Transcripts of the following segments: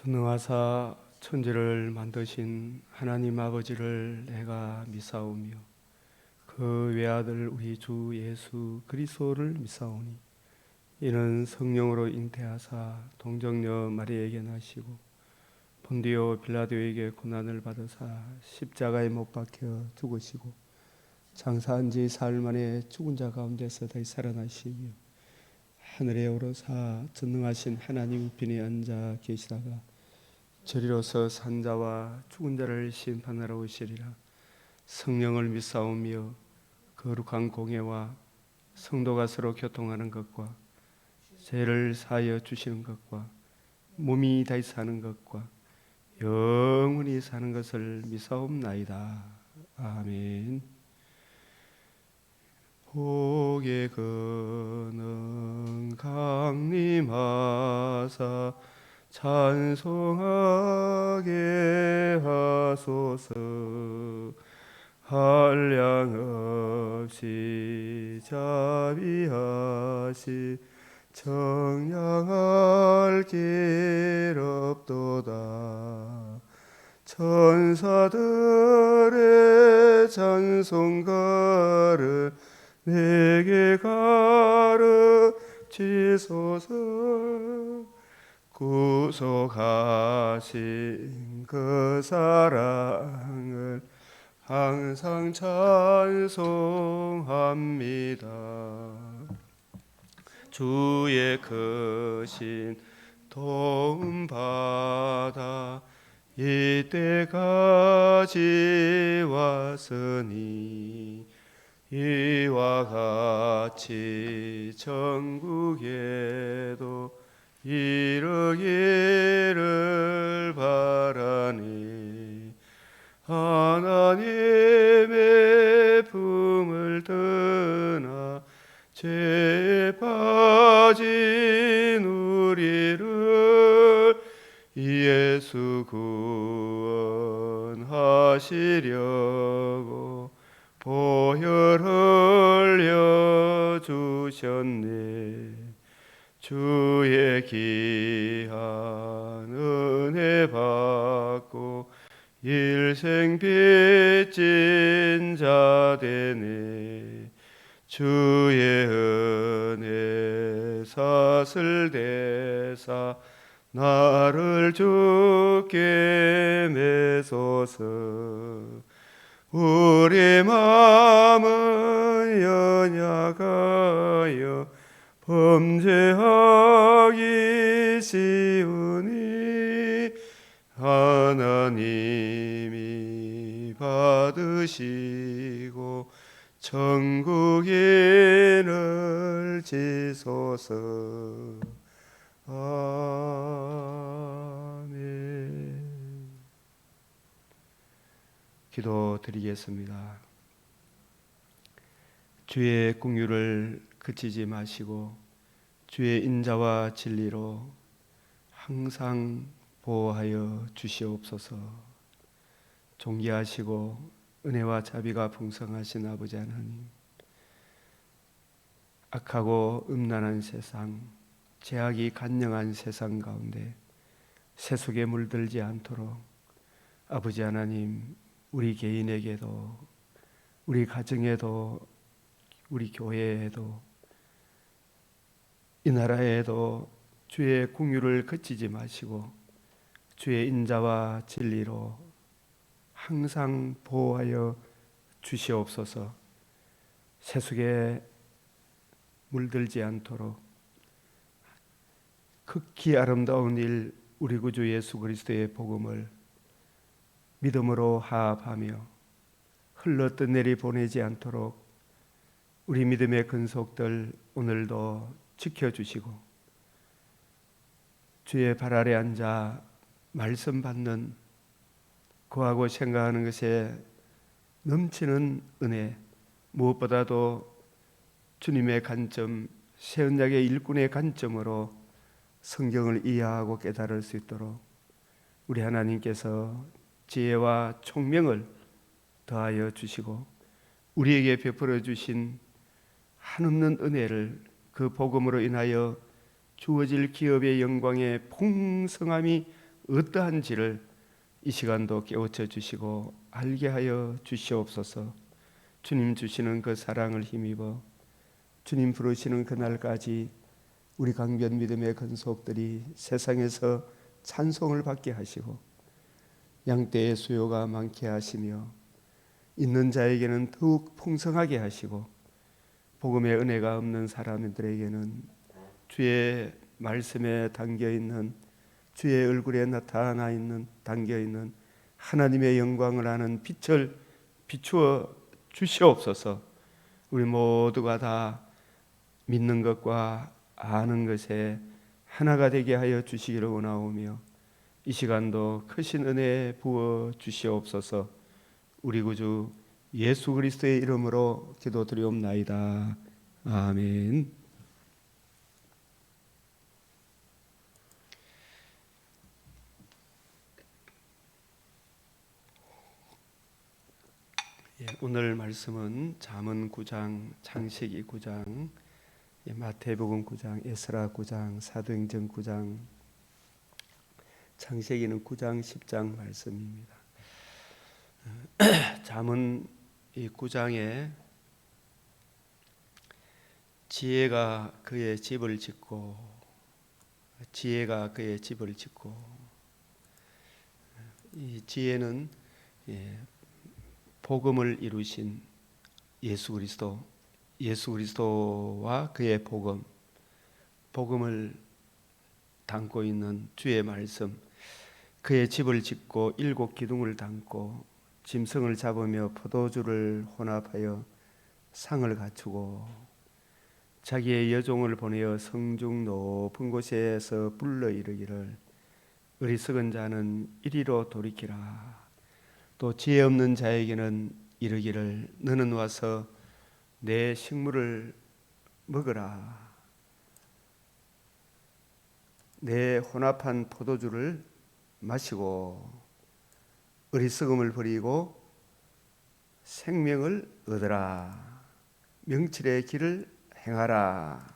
전능하사 천지를 만드신 하나님 아버지를 내가 믿사오며 그 외아들 우리 주 예수 그리스도를 믿사오니 이는 성령으로 잉태하사 동정녀 마리아에게 나시고 본디오 빌라도에게 고난을 받으사 십자가에 못 박혀 죽으시고 장사한 지 사흘 만에 죽은 자 가운데서 다시 살아나시며 하늘에 오르사 전능하신 하나님 우편에 앉아 계시다가 저리로서 산자와 죽은 자를 심판하러 오시리라. 성령을 믿사오며 거룩한 공예와 성도가 서로 교통하는 것과 죄를 사하여 주시는 것과 몸이 다시 사는 것과 영원히 사는 것을 믿사옵나이다. 아멘. 복의 근원 강림하사 찬송하게 하소서. 한량 없이 자비하시 청량할 길 없도다. 천사들의 찬송가를 내게 가르치소서. 구속하신 그 사랑을 항상 찬송합니다. 주의 크신 도움 받아 이때까지 왔으니 이와 같이 천국에도 이르기를 바라니 하나님의 품을 떠나 죄에 빠진 우리를 예수 구원하시려고 보혈 흘려 주셨네. 주의 귀한 은혜 받고 일생 빚진 자 되네. 주의 은혜 사슬대사 나를 주께 매소서. 우리 마음은 연약하여 범죄하기 쉬우니 하나님이 받으시고 천국인을 지소서. 아멘. 기도드리겠습니다. 주의 긍휼을 그치지 마시고 주의 인자와 진리로 항상 보호하여 주시옵소서. 존귀하시고 은혜와 자비가 풍성하신 아버지 하나님, 악하고 음란한 세상, 죄악이 간영한 세상 가운데 세속에 물들지 않도록 아버지 하나님, 우리 개인에게도 우리 가정에도 우리 교회에도 이 나라에도 주의 긍휼을 그치지 마시고 주의 인자와 진리로 항상 보호하여 주시옵소서. 세속에 물들지 않도록 극히 아름다운 일 우리 구주 예수 그리스도의 복음을 믿음으로 하합하며 흘러 떠내리 보내지 않도록 우리 믿음의 근속들 오늘도 지켜주시고 주의 발 아래 앉아 말씀 받는 구하고 생각하는 것에 넘치는 은혜, 무엇보다도 주님의 관점, 새 언약의 일꾼의 관점으로 성경을 이해하고 깨달을 수 있도록 우리 하나님께서 지혜와 총명을 더하여 주시고 우리에게 베풀어 주신 한없는 은혜를 그 복음으로 인하여 주어질 기업의 영광의 풍성함이 어떠한지를 이 시간도 깨우쳐 주시고 알게 하여 주시옵소서. 주님 주시는 그 사랑을 힘입어 주님 부르시는 그날까지 우리 강변 믿음의 근속들이 세상에서 찬송을 받게 하시고 양떼의 수요가 많게 하시며 있는 자에게는 더욱 풍성하게 하시고 복음의 은혜가 없는 사람들에게는 주의 말씀에 담겨있는 주의 얼굴에 나타나 있는 담겨있는 하나님의 영광을 아는 빛을 비추어 주시옵소서. 우리 모두가 다 믿는 것과 아는 것에 하나가 되게 하여 주시기를 원하오며 이 시간도 크신 은혜 부어 주시옵소서. 우리 구주 예수 그리스도의 이름으로 기도드리옵나이다. 아멘. 오늘 말씀은 잠언 9장, 창세기 9장, 마태복음 9장, 에스라 9장, 사도행전 9장, 창세기는 9장, 10장 말씀입니다. 잠언 이 9장에 지혜가 그의 집을 짓고 이 지혜는 복음을 이루신 예수 그리스도와 그의 복음을 담고 있는 주의 말씀, 그의 집을 짓고 7 기둥을 담고 짐승을 잡으며 포도주를 혼합하여 상을 갖추고 자기의 여종을 보내어 성중 높은 곳에서 불러 이르기를 어리석은 자는 이리로 돌이키라. 또 지혜 없는 자에게는 이르기를 너는 와서 내 식물을 먹으라. 내 혼합한 포도주를 마시고 어리석음을 버리고 생명을 얻으라. 명철의 길을 행하라.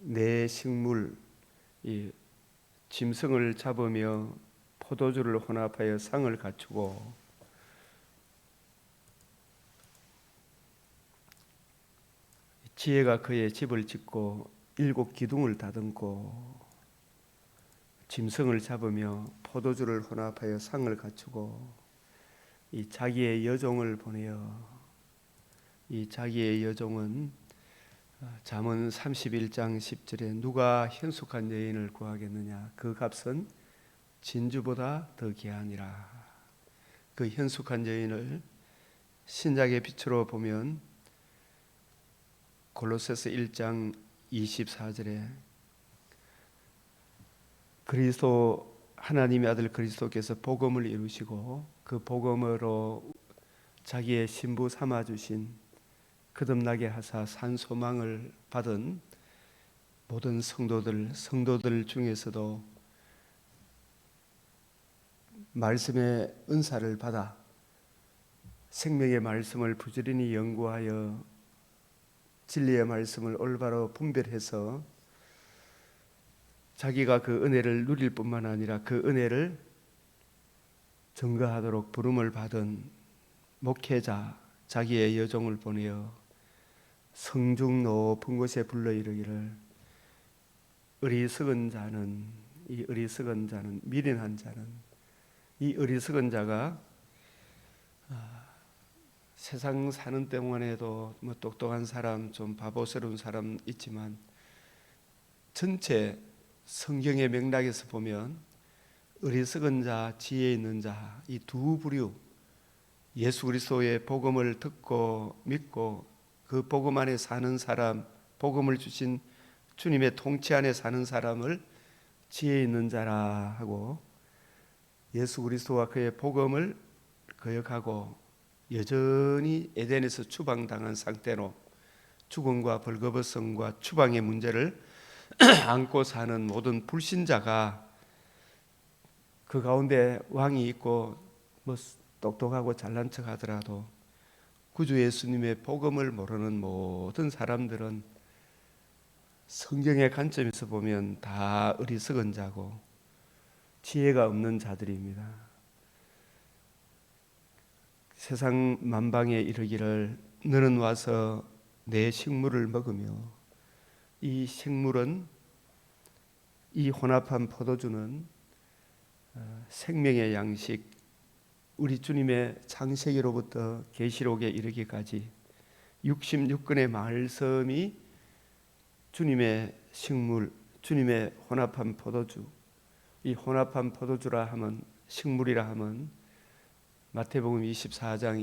내 식물, 이 짐승을 잡으며 포도주를 혼합하여 상을 갖추고 지혜가 그의 집을 짓고 7 기둥을 다듬고 짐승을 잡으며 포도주를 혼합하여 상을 갖추고 이 자기의 여종을 보내어 이 자기의 여종은 잠언 31장 10절에 누가 현숙한 여인을 구하겠느냐 그 값은 진주보다 더 귀하니라. 그 현숙한 여인을 신약의 빛으로 보면 골로새서 1장 24절에 그리스도 하나님의 아들 그리스도께서 복음을 이루시고 그 복음으로 자기의 신부 삼아 주신 거듭나게 하사 산 소망을 받은 모든 성도들 중에서도 말씀의 은사를 받아 생명의 말씀을 부지런히 연구하여 진리의 말씀을 올바로 분별해서 자기가 그 은혜를 누릴 뿐만 아니라 그 은혜를 증거하도록 부름을 받은 목회자 자기의 여종을 보내어 성중 높은 곳에 불러 이르기를 어리석은 자는 미련한 자는 이 어리석은 자가 세상 사는 동안에도 뭐 똑똑한 사람, 좀 바보스러운 사람 있지만 전체 성경의 맥락에서 보면 어리석은 자, 지혜 있는 자 이 두 부류 예수 그리스도의 복음을 듣고 믿고 그 복음 안에 사는 사람, 복음을 주신 주님의 통치 안에 사는 사람을 지혜 있는 자라 하고 예수 그리스도와 그의 복음을 거역하고 여전히 에덴에서 추방당한 상태로 죽음과 벌거벗음과 추방의 문제를 안고 사는 모든 불신자가 그 가운데 왕이 있고 뭐 똑똑하고 잘난 척 하더라도 구주 예수님의 복음을 모르는 모든 사람들은 성경의 관점에서 보면 다 어리석은 자고 지혜가 없는 자들입니다. 세상 만방에 이르기를 너는 와서 내 식물을 먹으며, 이 식물은, 이 혼합한 포도주는 생명의 양식, 우리 주님의 창세기로부터 계시록에 이르기까지 66권의 말씀이 주님의 식물, 주님의 혼합한 포도주, 이 혼합한 포도주라 하면, 식물이라 하면 마태복음 24장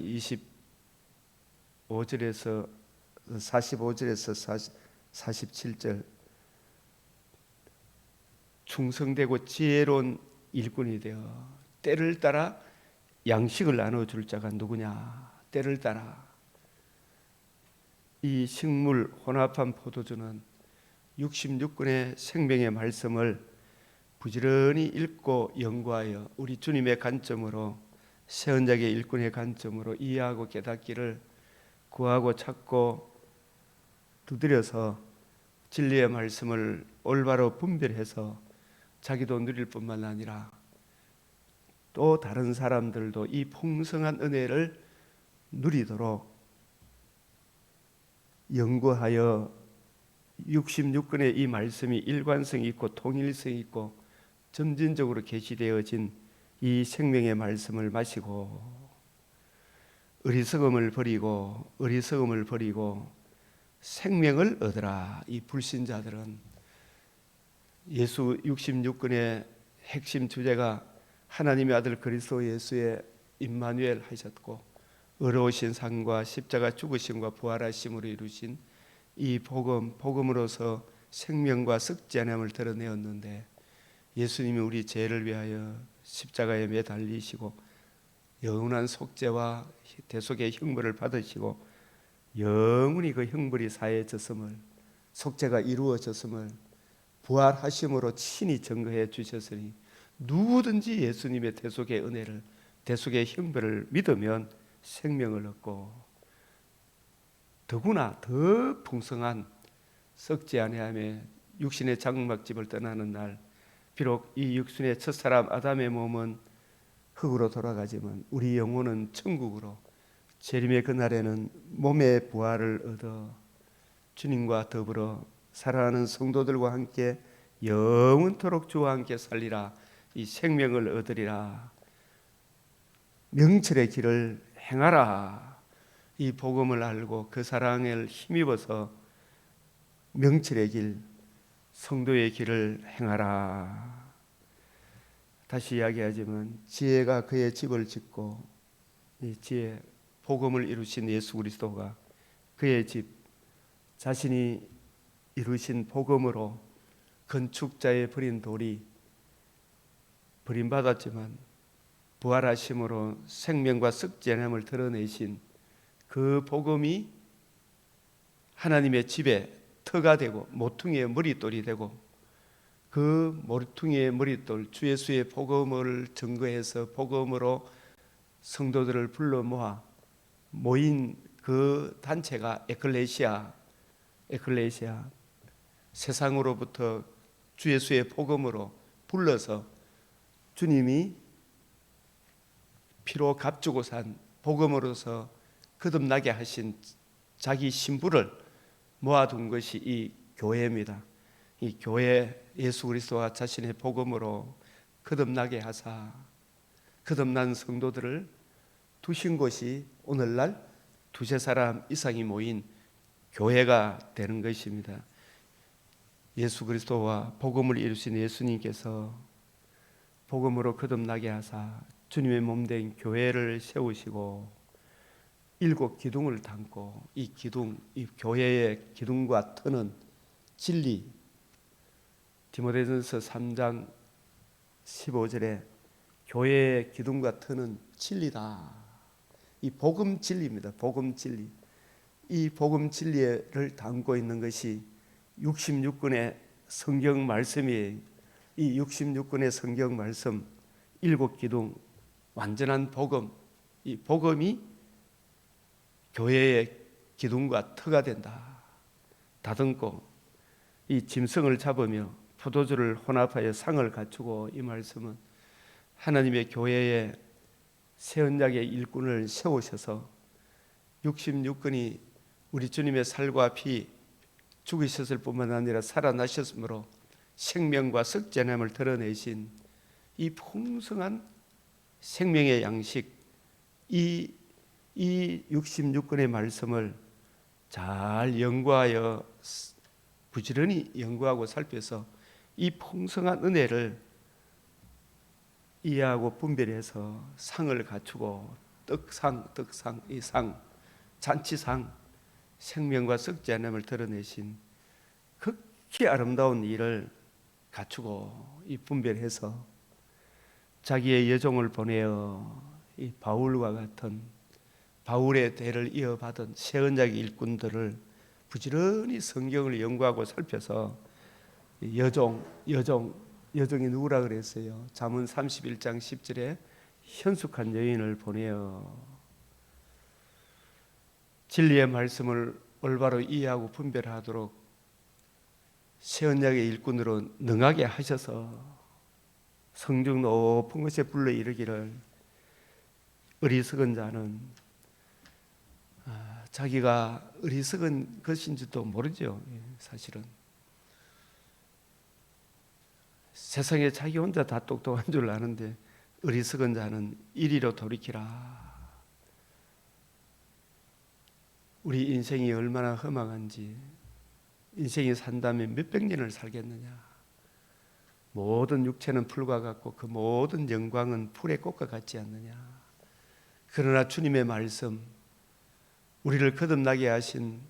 45절에서 47절, 충성되고 지혜로운 일꾼이 되어 때를 따라 양식을 나눠줄 자가 누구냐? 때를 따라. 이 식물 혼합한 포도주는 66권의 생명의 말씀을 부지런히 읽고 연구하여 우리 주님의 관점으로, 새 언약의 일꾼의 관점으로 이해하고 깨닫기를 구하고 찾고 두드려서 진리의 말씀을 올바로 분별해서 자기도 누릴 뿐만 아니라 또 다른 사람들도 이 풍성한 은혜를 누리도록 연구하여 66권의 이 말씀이 일관성이 있고 통일성이 있고 점진적으로 계시되어진 이 생명의 말씀을 마시고 어리석음을 버리고 생명을 얻으라. 이 불신자들은 예수 66권의 핵심 주제가 하나님의 아들 그리스도 예수의 임마누엘 하셨고 어려우신 삶과 십자가 죽으심과 부활하심으로 이루신 이 복음으로서 생명과 썩지 않음을 드러내었는데, 예수님이 우리 죄를 위하여 십자가에 매달리시고 영원한 속죄와 대속의 형벌을 받으시고 영원히 그 형벌이 사해졌음을, 속죄가 이루어졌음을 부활하심으로 친히 증거해 주셨으니 누구든지 예수님의 대속의 은혜를, 대속의 형벌을 믿으면 생명을 얻고 더구나 더 풍성한 썩지 아니하며 육신의 장막집을 떠나는 날, 비록 이 육신의 첫사람 아담의 몸은 흙으로 돌아가지만 우리 영혼은 천국으로, 재림의 그날에는 몸의 부활을 얻어 주님과 더불어 사랑하는 성도들과 함께 영원토록 주와 함께 살리라. 이 생명을 얻으리라. 명철의 길을 행하라. 이 복음을 알고 그 사랑을 힘입어서 명철의 길, 성도의 길을 행하라. 다시 이야기하지만 지혜가 그의 집을 짓고, 이 지혜, 복음을 이루신 예수 그리스도가 그의 집, 자신이 이루신 복음으로 건축자의 버린 돌이 버림받았지만 부활하심으로 생명과 썩지 않음을 드러내신 그 복음이 하나님의 집에 터가 되고 모퉁이의 머릿돌이 되고, 그 모퉁이의 머릿돌 주 예수의 복음을 증거해서 복음으로 성도들을 불러 모아 모인 그 단체가 에클레시아, 세상으로부터 주 예수의 복음으로 불러서 주님이 피로 값주고 산 복음으로서 거듭나게 하신 자기 신부를 모아둔 것이 이 교회입니다. 이 교회, 예수 그리스도가 자신의 복음으로 거듭나게 하사 거듭난 성도들을 두신 곳이 오늘날 두세 사람 이상이 모인 교회가 되는 것입니다. 예수 그리스도와 복음을 이루신 예수님께서 복음으로 거듭나게 하사 주님의 몸된 교회를 세우시고 7 기둥을 담고, 이 기둥, 이 교회의 기둥과 터는 진리, 디모데전서 3장 15절에 교회의 기둥과 터는 진리다. 이 복음 진리입니다. 복음 진리. 이 복음 진리를 담고 있는 것이 66권의 성경 말씀이에요. 이 66권의 성경 말씀, 7 기둥, 완전한 복음, 이 복음이 교회의 기둥과 터가 된다. 다듬고 이 짐승을 잡으며 포도주를 혼합하여 상을 갖추고, 이 말씀은 하나님의 교회에 새 언약의 일꾼을 세우셔서 66권이 우리 주님의 살과 피 죽으셨을 뿐만 아니라 살아나셨으므로 생명과 썩지 않음을 드러내신 이 풍성한 생명의 양식, 이 66권의 말씀을 잘 연구하여 부지런히 연구하고 살펴서 이 풍성한 은혜를 이해하고 분별해서 상을 갖추고 떡상, 이 상, 잔치상, 생명과 썩지 않음을 드러내신 극히 아름다운 일을 갖추고 이 분별해서 자기의 여종을 보내어 이 바울과 같은 바울의 대를 이어받은 새 언약의 일꾼들을 부지런히 성경을 연구하고 살펴서 여종이 누구라 그랬어요? 잠언 31장 10절에 현숙한 여인을 보내어 진리의 말씀을 올바로 이해하고 분별하도록 새 언약의 일꾼으로 능하게 하셔서 성중 높은 곳에 불러 이르기를 어리석은 자는 자기가 어리석은 것인지도 모르죠. 사실은 세상에 자기 혼자 다 똑똑한 줄 아는데 어리석은 자는 이리로 돌이키라. 우리 인생이 얼마나 험악한지, 인생이 산다면 몇백 년을 살겠느냐. 모든 육체는 풀과 같고 그 모든 영광은 풀의 꽃과 같지 않느냐. 그러나 주님의 말씀, 우리를 거듭나게 하신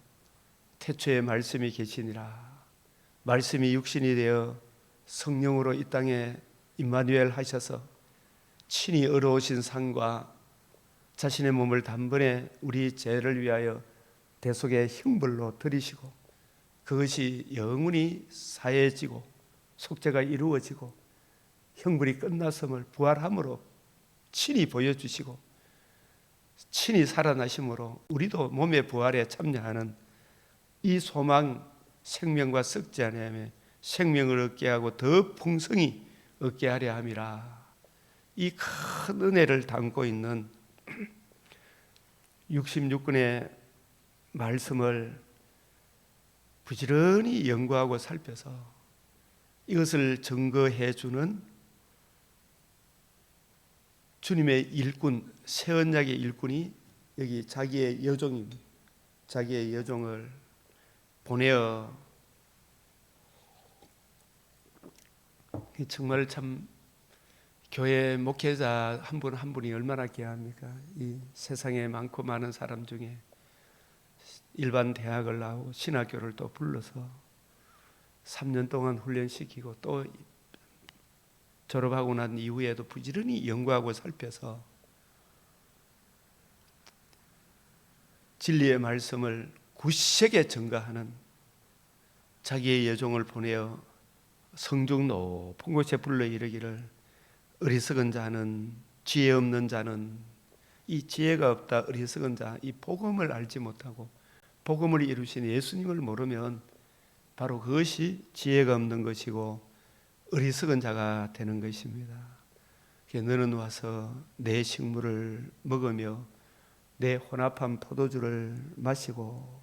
태초의 말씀이 계시니라. 말씀이 육신이 되어 성령으로 이 땅에 임마누엘 하셔서 친히 얻어오신 상과 자신의 몸을 단번에 우리 죄를 위하여 대속의 형벌로 들이시고 그것이 영원히 사해지고 속죄가 이루어지고 형벌이 끝났음을 부활함으로 친히 보여주시고 친히 살아나심으로 우리도 몸의 부활에 참여하는 이 소망, 생명과 썩지 아니하며 생명을 얻게 하고 더 풍성히 얻게 하려 함이라. 이 큰 은혜를 담고 있는 66권의 말씀을 부지런히 연구하고 살펴서 이것을 증거해 주는 주님의 일꾼, 새 언약의 일꾼이 여기 자기의 여종을 보내어 정말 참 교회 목회자 한 분 한 분이 얼마나 귀합니까? 이 세상에 많고 많은 사람 중에 일반 대학을 나오고 신학교를 또 불러서 3년 동안 훈련시키고 또 졸업하고 난 이후에도 부지런히 연구하고 살펴서 진리의 말씀을 굳세게 증거하는 자기의 여종을 보내어 성중 높은 곳에 불러 이르기를 어리석은 자는, 지혜 없는 자는, 이 지혜가 없다 어리석은 자, 이 복음을 알지 못하고 복음을 이루신 예수님을 모르면 바로 그것이 지혜가 없는 것이고 어리석은 자가 되는 것입니다. 너는 와서 내 식물을 먹으며 내 혼합한 포도주를 마시고,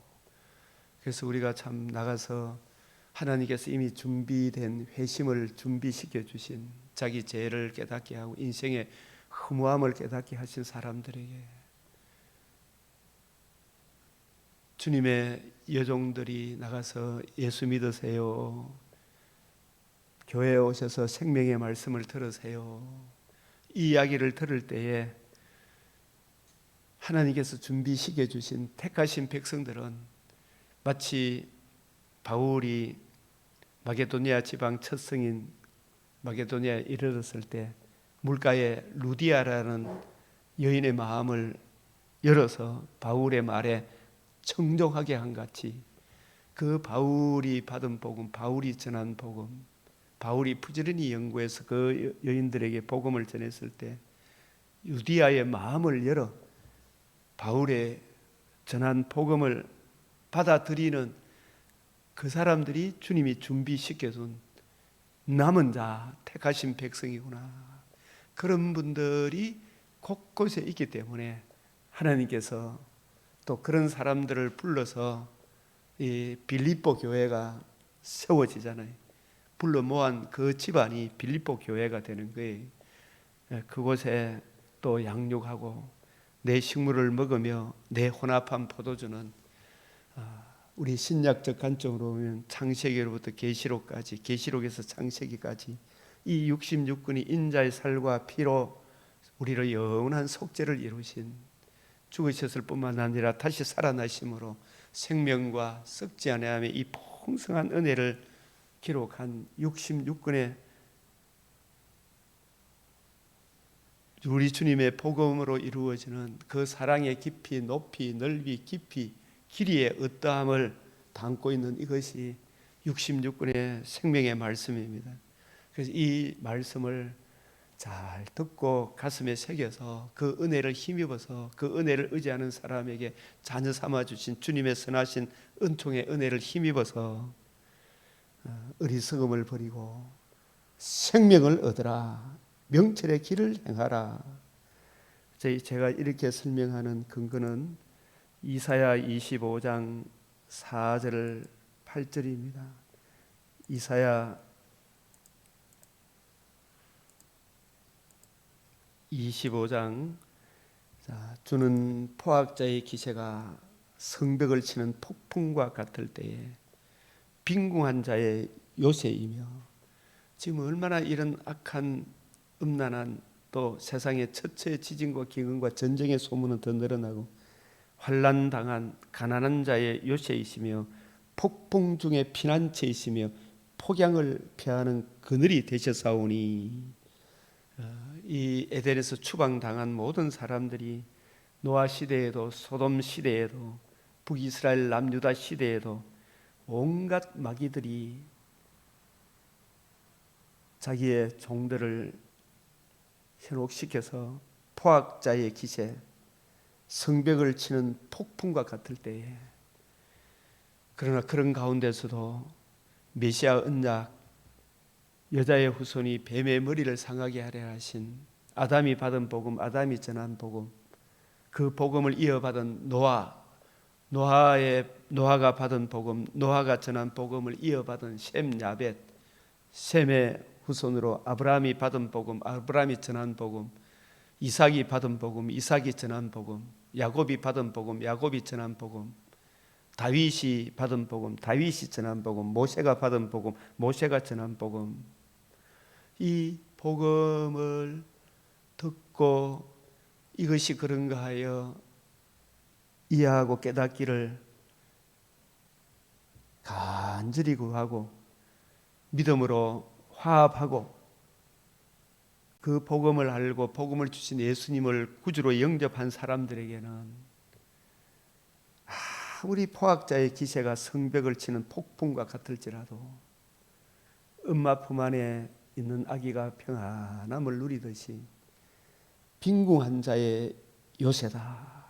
그래서 우리가 참 나가서 하나님께서 이미 준비된 회심을 준비시켜 주신 자기 죄를 깨닫게 하고 인생의 허무함을 깨닫게 하신 사람들에게 주님의 여종들이 나가서 예수 믿으세요, 교회에 오셔서 생명의 말씀을 들으세요, 이 이야기를 들을 때에 하나님께서 준비시켜 주신 택하신 백성들은 마치 바울이 마게도니아 지방 첫 성인 마게도니아에 이르렀을 때 물가에 루디아라는 여인의 마음을 열어서 바울의 말에 청종하게 한 같이 그 바울이 받은 복음, 바울이 전한 복음, 바울이 부지런히 연구해서 그 여인들에게 복음을 전했을 때 루디아의 마음을 열어 바울의 전한 복음을 받아들이는 그 사람들이 주님이 준비시켜준 남은 자, 택하신 백성이구나. 그런 분들이 곳곳에 있기 때문에 하나님께서 또 그런 사람들을 불러서 이 빌립보 교회가 세워지잖아요. 불러 모은 그 집안이 빌립보 교회가 되는 거예요. 그곳에 또 양육하고 내 식물을 먹으며 내 혼합한 포도주는 우리 신약적 관점으로 보면 창세기로부터 계시록까지, 계시록에서 창세기까지 이 66권이 인자의 살과 피로 우리를 영원한 속죄를 이루신, 죽으셨을 뿐만 아니라 다시 살아나심으로 생명과 썩지 아니하며 이 풍성한 은혜를 기록한 66권의 우리 주님의 복음으로 이루어지는 그 사랑의 깊이, 높이, 넓이, 깊이, 길이의 어떠함을 담고 있는 이것이 66권의 생명의 말씀입니다. 그래서 이 말씀을 잘 듣고 가슴에 새겨서 그 은혜를 힘입어서 그 은혜를 의지하는 사람에게 자녀 삼아 주신 주님의 선하신 은총의 은혜를 힘입어서 어리석음을 버리고 생명을 얻으라, 명철의 길을 행하라. 제가 이렇게 설명하는 근거는 이사야 25장 4절 8절입니다. 이사야 25장, 주는 포악자의 기세가 성벽을 치는 폭풍과 같을 때에 빈궁한 자의 요새이며, 지금 얼마나 이런 악한 음란한 또 세상의 처처의 지진과 기근과 전쟁의 소문은 더 늘어나고 환난당한 가난한 자의 요새이시며 폭풍 중에 피난처이시며 폭양을 피하는 그늘이 되셨사오니, 이 에덴에서 추방당한 모든 사람들이 노아 시대에도 소돔 시대에도 북이스라엘 남유다 시대에도 온갖 마귀들이 자기의 종들을 현혹시켜서 포악자의 기세, 성벽을 치는 폭풍과 같을 때에, 그러나 그런 가운데서도 메시아 언약, 여자의 후손이 뱀의 머리를 상하게 하려 하신 아담이 받은 복음, 아담이 전한 복음, 그 복음을 이어받은 노아가 받은 복음, 노아가 전한 복음을 이어받은 셈, 야벳, 셈의 후손으로 아브라함이 받은 복음, 아브라함이 전한 복음, 이삭이 받은 복음, 이삭이 전한 복음, 야곱이 받은 복음, 야곱이 전한 복음, 다윗이 받은 복음, 다윗이 전한 복음, 모세가 받은 복음, 모세가 전한 복음, 이 복음을 듣고 이것이 그런가 하여 이해하고 깨닫기를 간절히 구하고 믿음으로 화합하고 그 복음을 알고 복음을 주신 예수님을 구주로 영접한 사람들에게는 아무리 포악자의 기세가 성벽을 치는 폭풍과 같을지라도 엄마 품 안에 있는 아기가 평안함을 누리듯이 빈궁한 자의 요새다,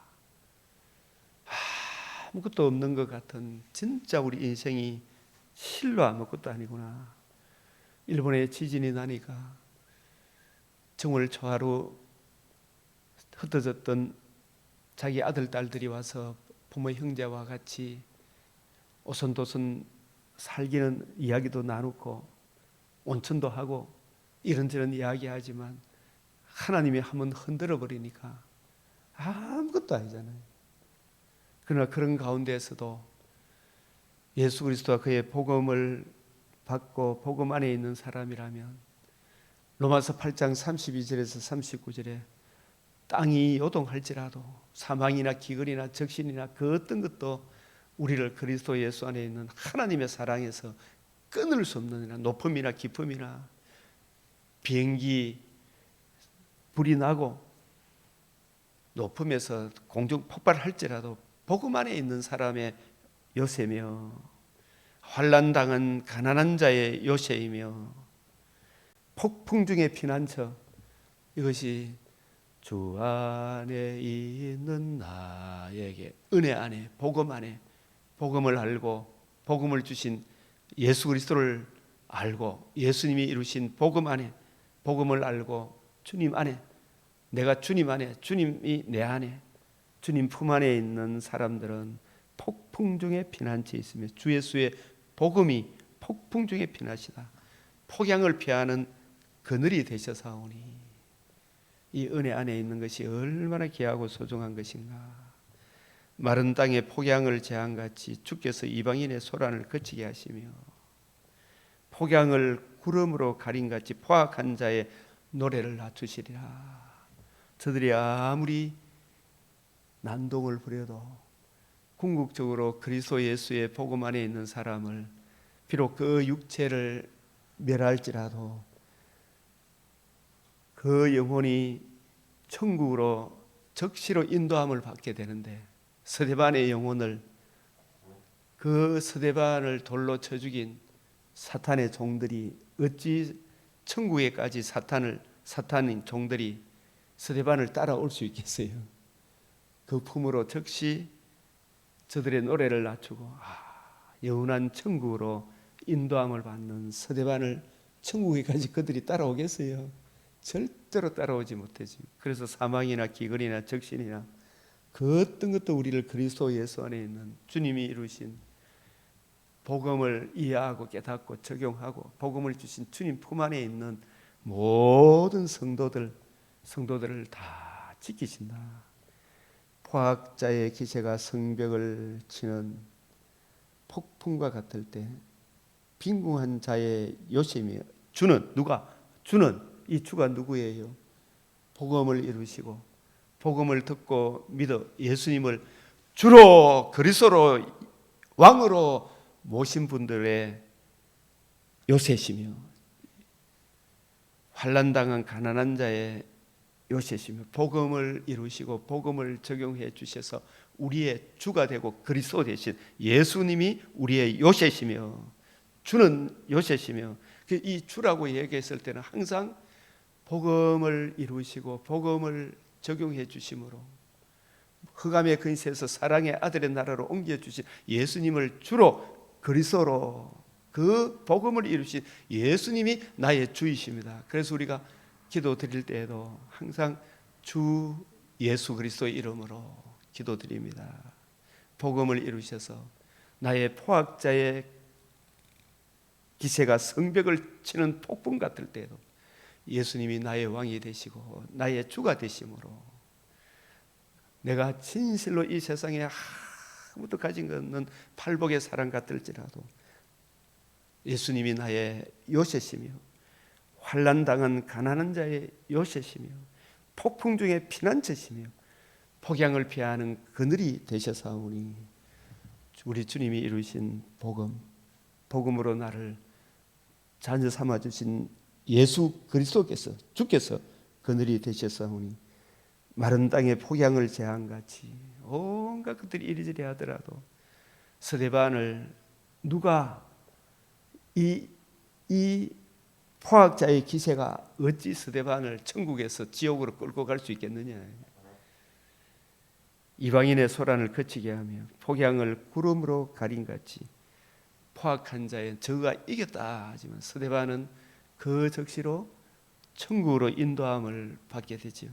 아무것도 없는 것 같은, 진짜 우리 인생이 실로 아무것도 아니구나. 일본에 지진이 나니까 정월 초하루 흩어졌던 자기 아들 딸들이 와서 부모 형제와 같이 오손도손 살기는 이야기도 나누고 온천도 하고 이런저런 이야기하지만 하나님이 한번 흔들어 버리니까 아무것도 아니잖아요. 그러나 그런 가운데에서도 예수 그리스도와 그의 복음을 받고 복음 안에 있는 사람이라면 로마서 8장 32절에서 39절에 땅이 요동할지라도 사망이나 기근이나 적신이나 그 어떤 것도 우리를 그리스도 예수 안에 있는 하나님의 사랑에서 끊을 수 없는 높음이나 깊음이나 비행기 불이 나고 높음에서 공중 폭발할지라도 복음 안에 있는 사람의 요새며 환난당한 가난한 자의 요새이며 폭풍 중에 피난처, 이것이 주 안에 있는 나에게 은혜 안에 복음 안에 복음을 알고 복음을 주신 예수 그리스도를 알고 예수님이 이루신 복음 안에 복음을 알고 주님 안에, 내가 주님 안에, 주님이 내 안에, 주님 품 안에 있는 사람들은 폭풍 중에 피난처에 있으며 주 예수의 복음이 폭풍 중에 피난이다. 폭양을 피하는 그늘이 되셔사오니 이 은혜 안에 있는 것이 얼마나 귀하고 소중한 것인가. 마른 땅에 폭양을 재앙같이 주께서 이방인의 소란을 그치게 하시며 폭양을 구름으로 가림같이 포악한 자의 노래를 낮추시리라. 저들이 아무리 난동을 부려도 궁극적으로 그리스도 예수의 복음 안에 있는 사람을 비록 그 육체를 멸할지라도 그 영혼이 천국으로 적시로 인도함을 받게 되는데, 스데반의 영혼을, 그 스데반을 돌로 쳐 죽인 사탄의 종들이 어찌 천국에까지 사탄인 종들이 스데반을 따라올 수 있겠어요? 그 품으로 적시 저들의 노래를 낮추고 영원한 천국으로 인도함을 받는 스데반을 천국에까지 그들이 따라오겠어요? 절대로 따라오지 못하지. 그래서 사망이나 기근이나 적신이나 그 어떤 것도 우리를 그리스도 예수 안에 있는 주님이 이루신 복음을 이해하고 깨닫고 적용하고 복음을 주신 주님 품 안에 있는 모든 성도들을 다 지키신다. 포악자의 기세가 성벽을 치는 폭풍과 같을 때 빈궁한 자의 요심이, 주는 누가? 주는, 이 주가 누구예요? 복음을 이루시고 복음을 듣고 믿어 예수님을 주로 그리스도로 왕으로 모신 분들의 요새시며 환난당한 가난한 자의 요새시며 복음을 이루시고 복음을 적용해 주셔서 우리의 주가 되고 그리스도 되신 예수님이 우리의 요새시며 주는 요새시며, 이 주라고 얘기했을 때는 항상 복음을 이루시고 복음을 적용해 주심으로 흑암의 근세에서 사랑의 아들의 나라로 옮겨주신 예수님을 주로 그리스도로 그 복음을 이루신 예수님이 나의 주이십니다. 그래서 우리가 기도 드릴 때에도 항상 주 예수 그리스도의 이름으로 기도 드립니다. 복음을 이루셔서 나의 포악자의 기세가 성벽을 치는 폭풍 같을 때에도 예수님이 나의 왕이 되시고 나의 주가 되심으로 내가 진실로 이 세상에 아무도 가진 것 없는 팔복의 사람 같을지라도 예수님이 나의 요새시며 환난당한 가난한 자의 요새시며 폭풍 중에 피난처시며 폭양을 피하는 그늘이 되셔사오니 우리 주님이 이루신 복음으로 나를 자녀 삼아주신 예수 그리스도께서, 주께서 그늘이 되셨사오니 마른 땅에 폭양을 재앙같이 온갖 것들이 이리저리 하더라도 스데반을 누가 이 포악자의 기세가 어찌 스데반을 천국에서 지옥으로 끌고 갈 수 있겠느냐. 이방인의 소란을 그치게 하며 폭양을 구름으로 가림같이 포악한 자의 저가 이겼다 하지만 스데반은 그 적시로 천국으로 인도함을 받게 되지요.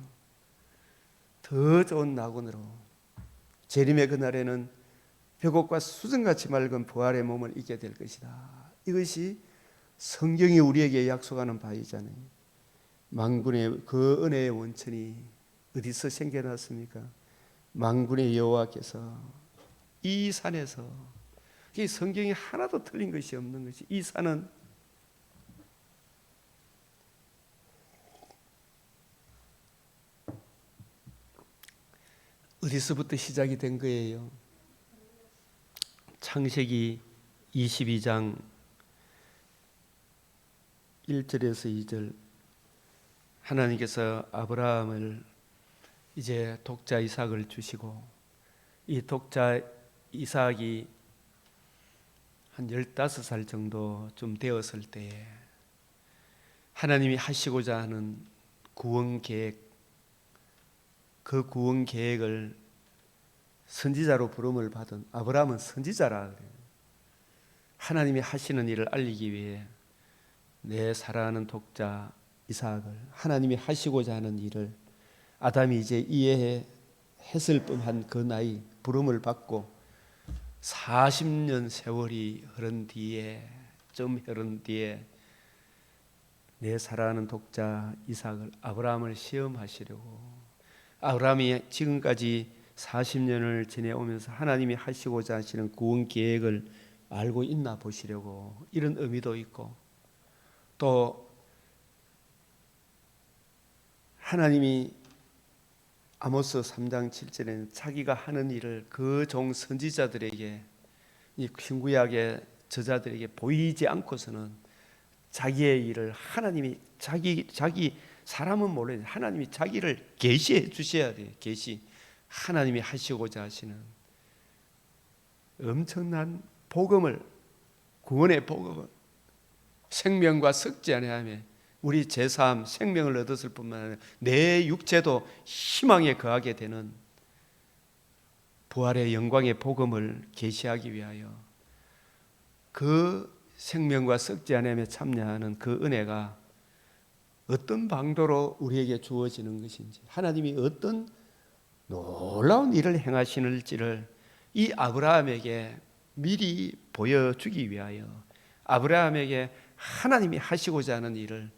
더 좋은 낙원으로 재림의 그날에는 벽옥과 수정같이 맑은 부활의 몸을 입게 될 것이다. 이것이 성경이 우리에게 약속하는 바이잖아요. 만군의 그 은혜의 원천이 어디서 생겨났습니까? 만군의 여호와께서 이 산에서, 이 성경이 하나도 틀린 것이 없는 것이, 이 산은 어디서부터 시작이 된 거예요? 창세기 22장 1절에서 2절, 하나님께서 아브라함을 이제 독자 이삭을 주시고 이 독자 이삭이 한 15살 정도쯤 되었을 때에 하나님이 하시고자 하는 구원 계획, 그 구원 계획을 선지자로 부름을 받은 아브라함은 선지자라 그래요. 하나님이 하시는 일을 알리기 위해 내 사랑하는 독자 이삭을, 하나님이 하시고자 하는 일을 아담이 이제 이해했을 뻔한 그 나이, 부름을 받고 40년 세월이 흐른 뒤에 내 사랑하는 독자 이삭을, 아브라함을 시험하시려고, 아브라함이 지금까지 40년을 지내오면서 하나님이 하시고자 하시는 구원 계획을 알고 있나 보시려고, 이런 의미도 있고, 또 하나님이 아모스 3장 7절에는 자기가 하는 일을 그 종 선지자들에게, 이 신구약의 저자들에게 보이지 않고서는 자기의 일을 하나님이 자기 사람은 몰라요. 하나님이 자기를 계시해 주셔야 돼요. 계시. 하나님이 하시고자 하시는 엄청난 복음을, 구원의 복음을 생명과 섞지 아니하며 우리 제3 생명을 얻었을 뿐만 아니라 내 육체도 희망에 거하게 되는 부활의 영광의 복음을 계시하기 위하여 그 생명과 섞지 않으며 참여하는 그 은혜가 어떤 방도로 우리에게 주어지는 것인지, 하나님이 어떤 놀라운 일을 행하시는지를 이 아브라함에게 미리 보여주기 위하여, 아브라함에게 하나님이 하시고자 하는 일을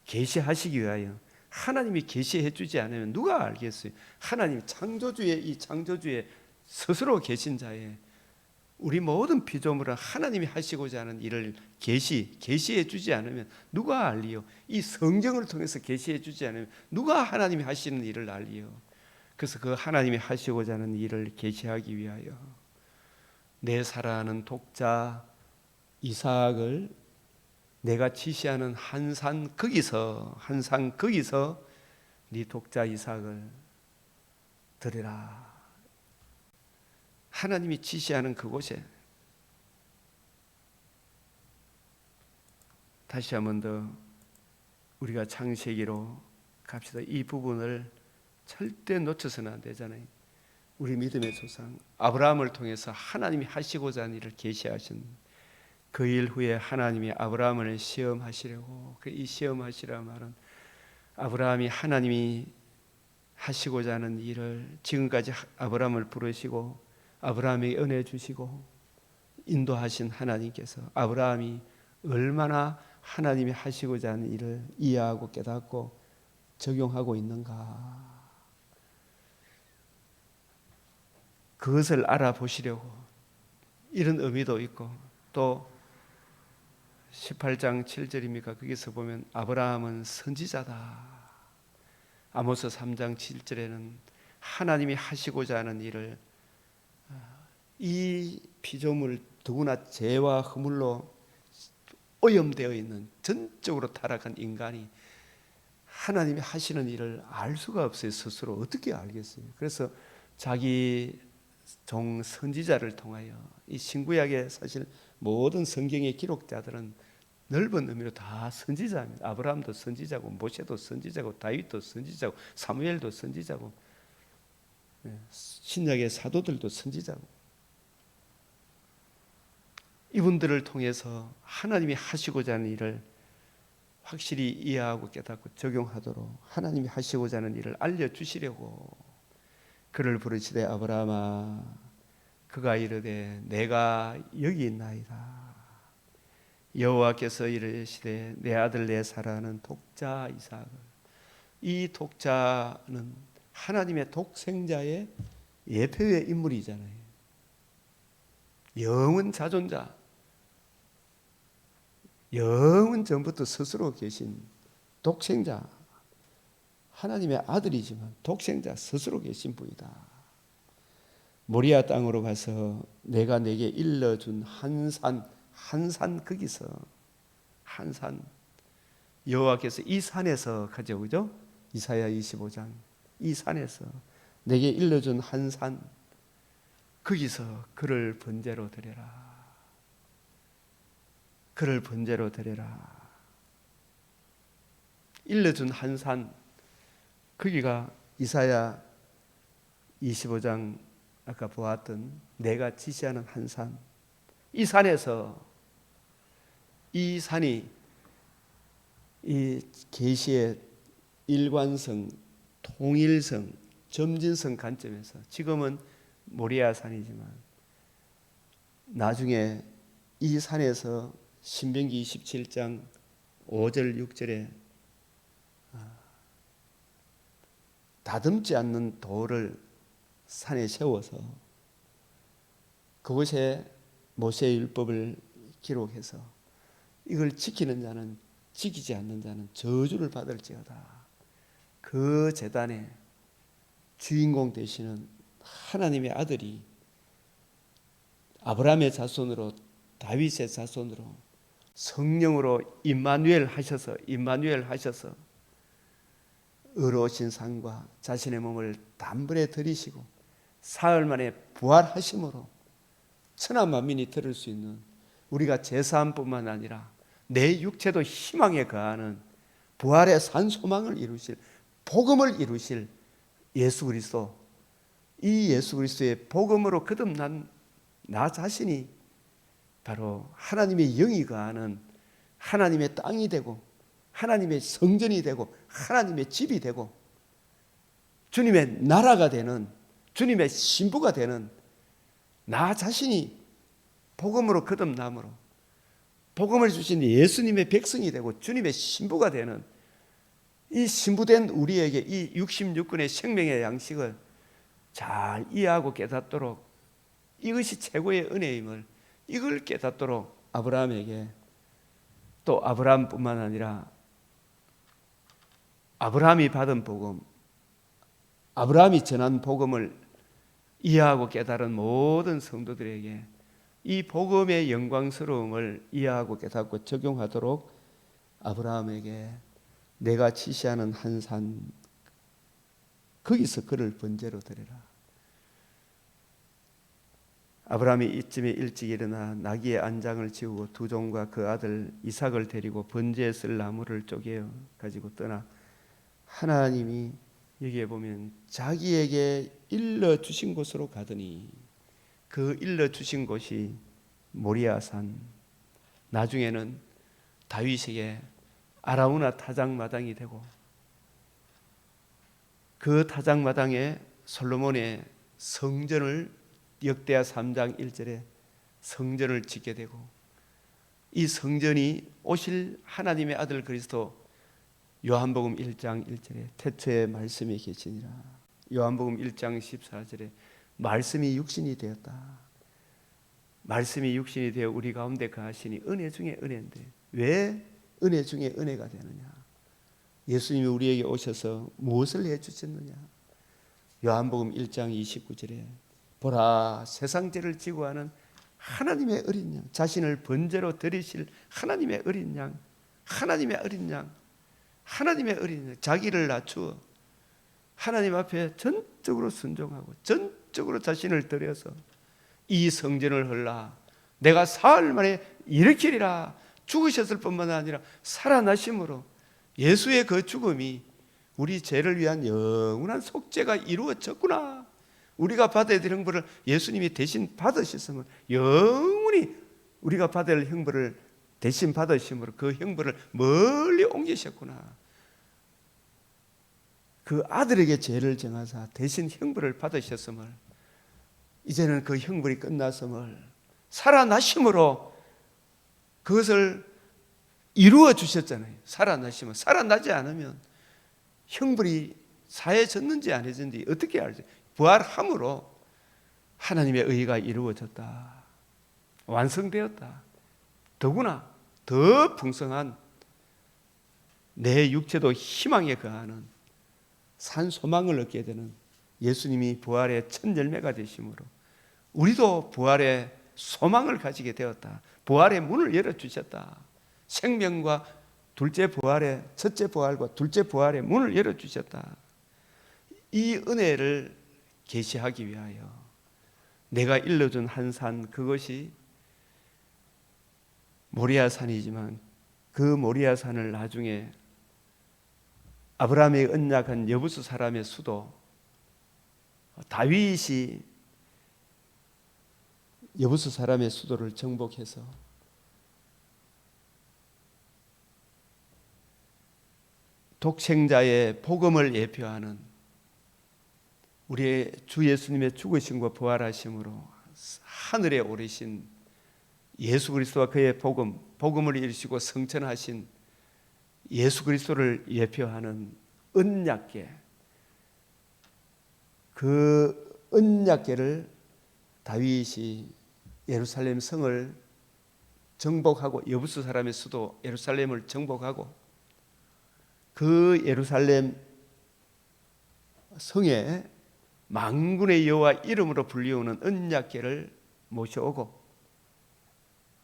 계시하시기 위하여, 하나님이 계시해 주지 않으면 누가 알겠어요? 하나님 창조주의, 이 창조주의 스스로 계신 자의 우리 모든 피조물은 하나님이 하시고자 하는 일을 계시해 주지 않으면 누가 알리요? 이 성경을 통해서 계시해 주지 않으면 누가 하나님이 하시는 일을 알리요? 그래서 그 하나님이 하시고자 하는 일을 계시하기 위하여 내 사랑하는 독자 이삭을 내가 지시하는 한 산 거기서 네 독자 이삭을 드리라. 하나님이 지시하는 그곳에, 다시 한 번 더 우리가 창세기로 갑시다. 이 부분을 절대 놓쳐서는 안 되잖아요. 우리 믿음의 조상 아브라함을 통해서 하나님이 하시고자 하는 일을 계시하신 그 일 후에 하나님이 아브라함을 시험하시려고, 이 시험하시라 말은 아브라함이 하나님이 하시고자 하는 일을, 지금까지 아브라함을 부르시고 아브라함에게 은혜 주시고 인도하신 하나님께서 아브라함이 얼마나 하나님이 하시고자 하는 일을 이해하고 깨닫고 적용하고 있는가, 그것을 알아보시려고 이런 의미도 있고, 또 18장 7절입니까? 거기서 보면 아브라함은 선지자다. 아모스 3장 7절에는 하나님이 하시고자 하는 일을, 이 피조물 더구나 죄와 허물로 오염되어 있는 전적으로 타락한 인간이 하나님이 하시는 일을 알 수가 없어요. 스스로 어떻게 알겠어요? 그래서 자기 종 선지자를 통하여, 이 신구약의 사실 모든 성경의 기록자들은 넓은 의미로 다 선지자입니다. 아브라함도 선지자고, 모세도 선지자고, 다윗도 선지자고, 사무엘도 선지자고, 신약의 사도들도 선지자고, 이분들을 통해서 하나님이 하시고자 하는 일을 확실히 이해하고 깨닫고 적용하도록 하나님이 하시고자 하는 일을 알려주시려고 그를 부르시되 아브라함아, 그가 이르되 내가 여기 있나이다. 여호와께서 이르시되 내 아들 내 사랑하는 독자 이삭을, 이 독자는 하나님의 독생자의 예표의 인물이잖아요. 영원 자존자, 영원 전부터 스스로 계신 독생자, 하나님의 아들이지만 독생자 스스로 계신 분이다. 모리아 땅으로 가서 내가 내게 일러준 한 산 거기서, 한 산, 여호와께서 이 산에서 가죠, 그죠? 이사야 25장, 이 산에서 내게 일러준 한 산, 거기서 그를 번제로 드려라. 그를 번제로 드려라. 일러준 한 산, 거기가 이사야 25장 아까 보았던 내가 지시하는 한 산, 이 산에서, 이 산이 이 계시의 일관성, 통일성, 점진성 관점에서 지금은 모리아 산이지만 나중에 이 산에서 신명기 27장 5절 6절에 다듬지 않는 돌을 산에 세워서 그곳에 모세의 율법을 기록해서 이걸 지키는 자는 지키지 않는 자는 저주를 받을지어다. 그 제단의 주인공 되시는 하나님의 아들이 아브라함의 자손으로 다윗의 자손으로 성령으로 임마누엘 하셔서 의로우신 산과 자신의 몸을 단번에 들이시고 사흘 만에 부활하심으로 천하 만민이 들을 수 있는 우리가 제사함뿐만 아니라 내 육체도 희망에 거하는 부활의 산 소망을 이루실 복음을 이루실 예수 그리스도, 이 예수 그리스도의 복음으로 거듭난 나 자신이 바로 하나님의 영이 거하는 하나님의 땅이 되고 하나님의 성전이 되고 하나님의 집이 되고 주님의 나라가 되는 주님의 신부가 되는 나 자신이 복음으로 거듭남으로 복음을 주신 예수님의 백성이 되고 주님의 신부가 되는 이 신부된 우리에게 이 66권의 생명의 양식을 잘 이해하고 깨닫도록 이것이 최고의 은혜임을 이걸 깨닫도록 아브라함에게 또 아브라함뿐만 아니라 아브라함이 받은 복음, 아브라함이 전한 복음을 이해하고 깨달은 모든 성도들에게 이 복음의 영광스러움을 이해하고 깨닫고 적용하도록 아브라함에게 내가 지시하는 한 산 거기서 그를 번제로 드리라. 아브라함이 이쯤에 일찍 일어나 나귀의 안장을 지우고 두 종과 그 아들 이삭을 데리고 번제에 쓸 나무를 쪼개어 가지고 떠나 하나님이 여기에 보면 자기에게 일러주신 곳으로 가더니 그 일러주신 곳이 모리아산, 나중에는 다윗에게 아라우나 타작마당이 되고 그 타작마당에 솔로몬의 성전을 역대하 3장 1절에 성전을 짓게 되고 이 성전이 오실 하나님의 아들 그리스도 요한복음 1장 1절에 태초에 말씀이 계시니라. 요한복음 1장 14절에 말씀이 육신이 되었다. 말씀이 육신이 되어 우리 가운데 거하시니 은혜 중에 은혜인데 왜 은혜 중에 은혜가 되느냐? 예수님이 우리에게 오셔서 무엇을 해주셨느냐? 요한복음 1장 29절에 보라 세상 죄를 지고 하는 하나님의 어린 양, 자신을 번제로 드리실 하나님의 어린 양, 하나님의 어린 양, 하나님의 어린 양, 자기를 낮추어 하나님 앞에 전적으로 순종하고 전적으로 자신을 드려서 이 성전을 헐라 내가 사흘 만에 일으키리라 죽으셨을 뿐만 아니라 살아나심으로 예수의 그 죽음이 우리 죄를 위한 영원한 속죄가 이루어졌구나. 우리가 받아야 될 형벌을 예수님이 대신 받으셨으면 영원히 우리가 받아야 할 형벌을 대신 받으심으로 그 형벌을 멀리 옮기셨구나. 그 아들에게 죄를 정하사 대신 형벌을 받으셨음을 이제는 그 형벌이 끝났음을 살아나심으로 그것을 이루어 주셨잖아요. 살아나시면 살아나지 않으면 형벌이 사해졌는지 안 해졌는지 어떻게 알죠? 부활함으로 하나님의 의가 이루어졌다. 완성되었다. 더구나 더 풍성한 내 육체도 희망에 거하는 산 소망을 얻게 되는 예수님이 부활의 첫 열매가 되심으로 우리도 부활의 소망을 가지게 되었다. 부활의 문을 열어주셨다. 생명과 첫째 부활과 둘째 부활의 문을 열어주셨다. 이 은혜를 계시하기 위하여 내가 일러준 한 산, 그것이 모리아산이지만 그 모리아산을 나중에 아브라함의 언약한 여부수 사람의 수도 다윗이 여부수 사람의 수도를 정복해서 독생자의 복음을 예표하는 우리의 주 예수님의 죽으심과 부활하심으로 하늘에 오르신 예수 그리스도와 그의 복음을 이루시고 성천하신 예수 그리스도를 예표하는 언약궤, 그 언약궤를 다윗이 예루살렘 성을 정복하고 여부수 사람의 수도 예루살렘을 정복하고 그 예루살렘 성에 만군의 여호와 이름으로 불리우는 언약궤를 모셔오고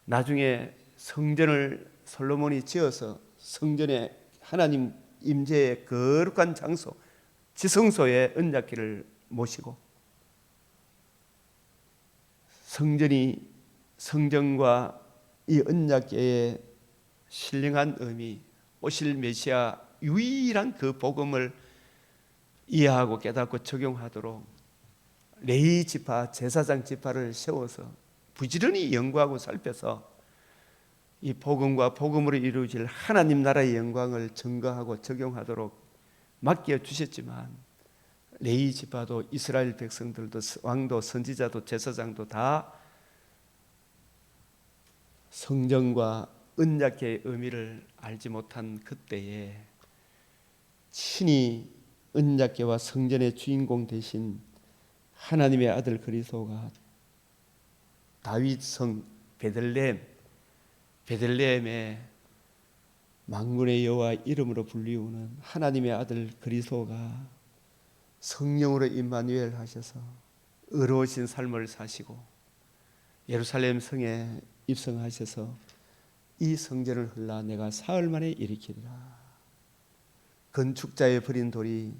나중에 성전을 솔로몬이 지어서 성전에 하나님 임재의 거룩한 장소 지성소에 언약궤를 모시고 성전과 이 언약궤의 신령한 의미, 오실 메시아 유일한 그 복음을 이해하고 깨닫고 적용하도록 레위 지파, 제사장 지파를 세워서 부지런히 연구하고 살펴서 이 복음과 복음으로 이루어질 하나님 나라의 영광을 증거하고 적용하도록 맡겨 주셨지만 레위 지파도 이스라엘 백성들도 왕도 선지자도 제사장도 다 성전과 언약궤의 의미를 알지 못한 그때에 친히 언약궤와 성전의 주인공 되신 하나님의 아들 그리스도가 다윗 성 베들레헴에 만군의 여호와 이름으로 불리우는 하나님의 아들 그리스도가 성령으로 임마누엘 하셔서 의로우신 삶을 사시고 예루살렘 성에 입성하셔서 이 성전을 헐라 내가 사흘 만에 일으키리라. 건축자의 버린 돌이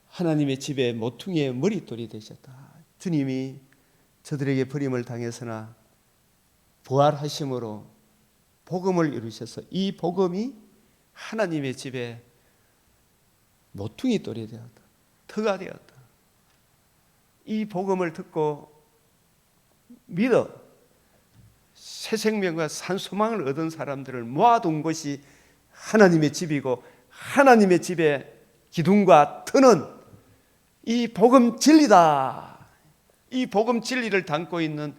하나님의 집에 모퉁이의 머릿돌이 되셨다. 주님이 저들에게 버림을 당해서나 부활하심으로 복음을 이루셔서 이 복음이 하나님의 집에 모퉁이 돌이 되었다. 터가 되었다. 이 복음을 듣고 믿어 새 생명과 산 소망을 얻은 사람들을 모아둔 것이 하나님의 집이고 하나님의 집에 기둥과 터는 이 복음 진리다. 이 복음 진리를 담고 있는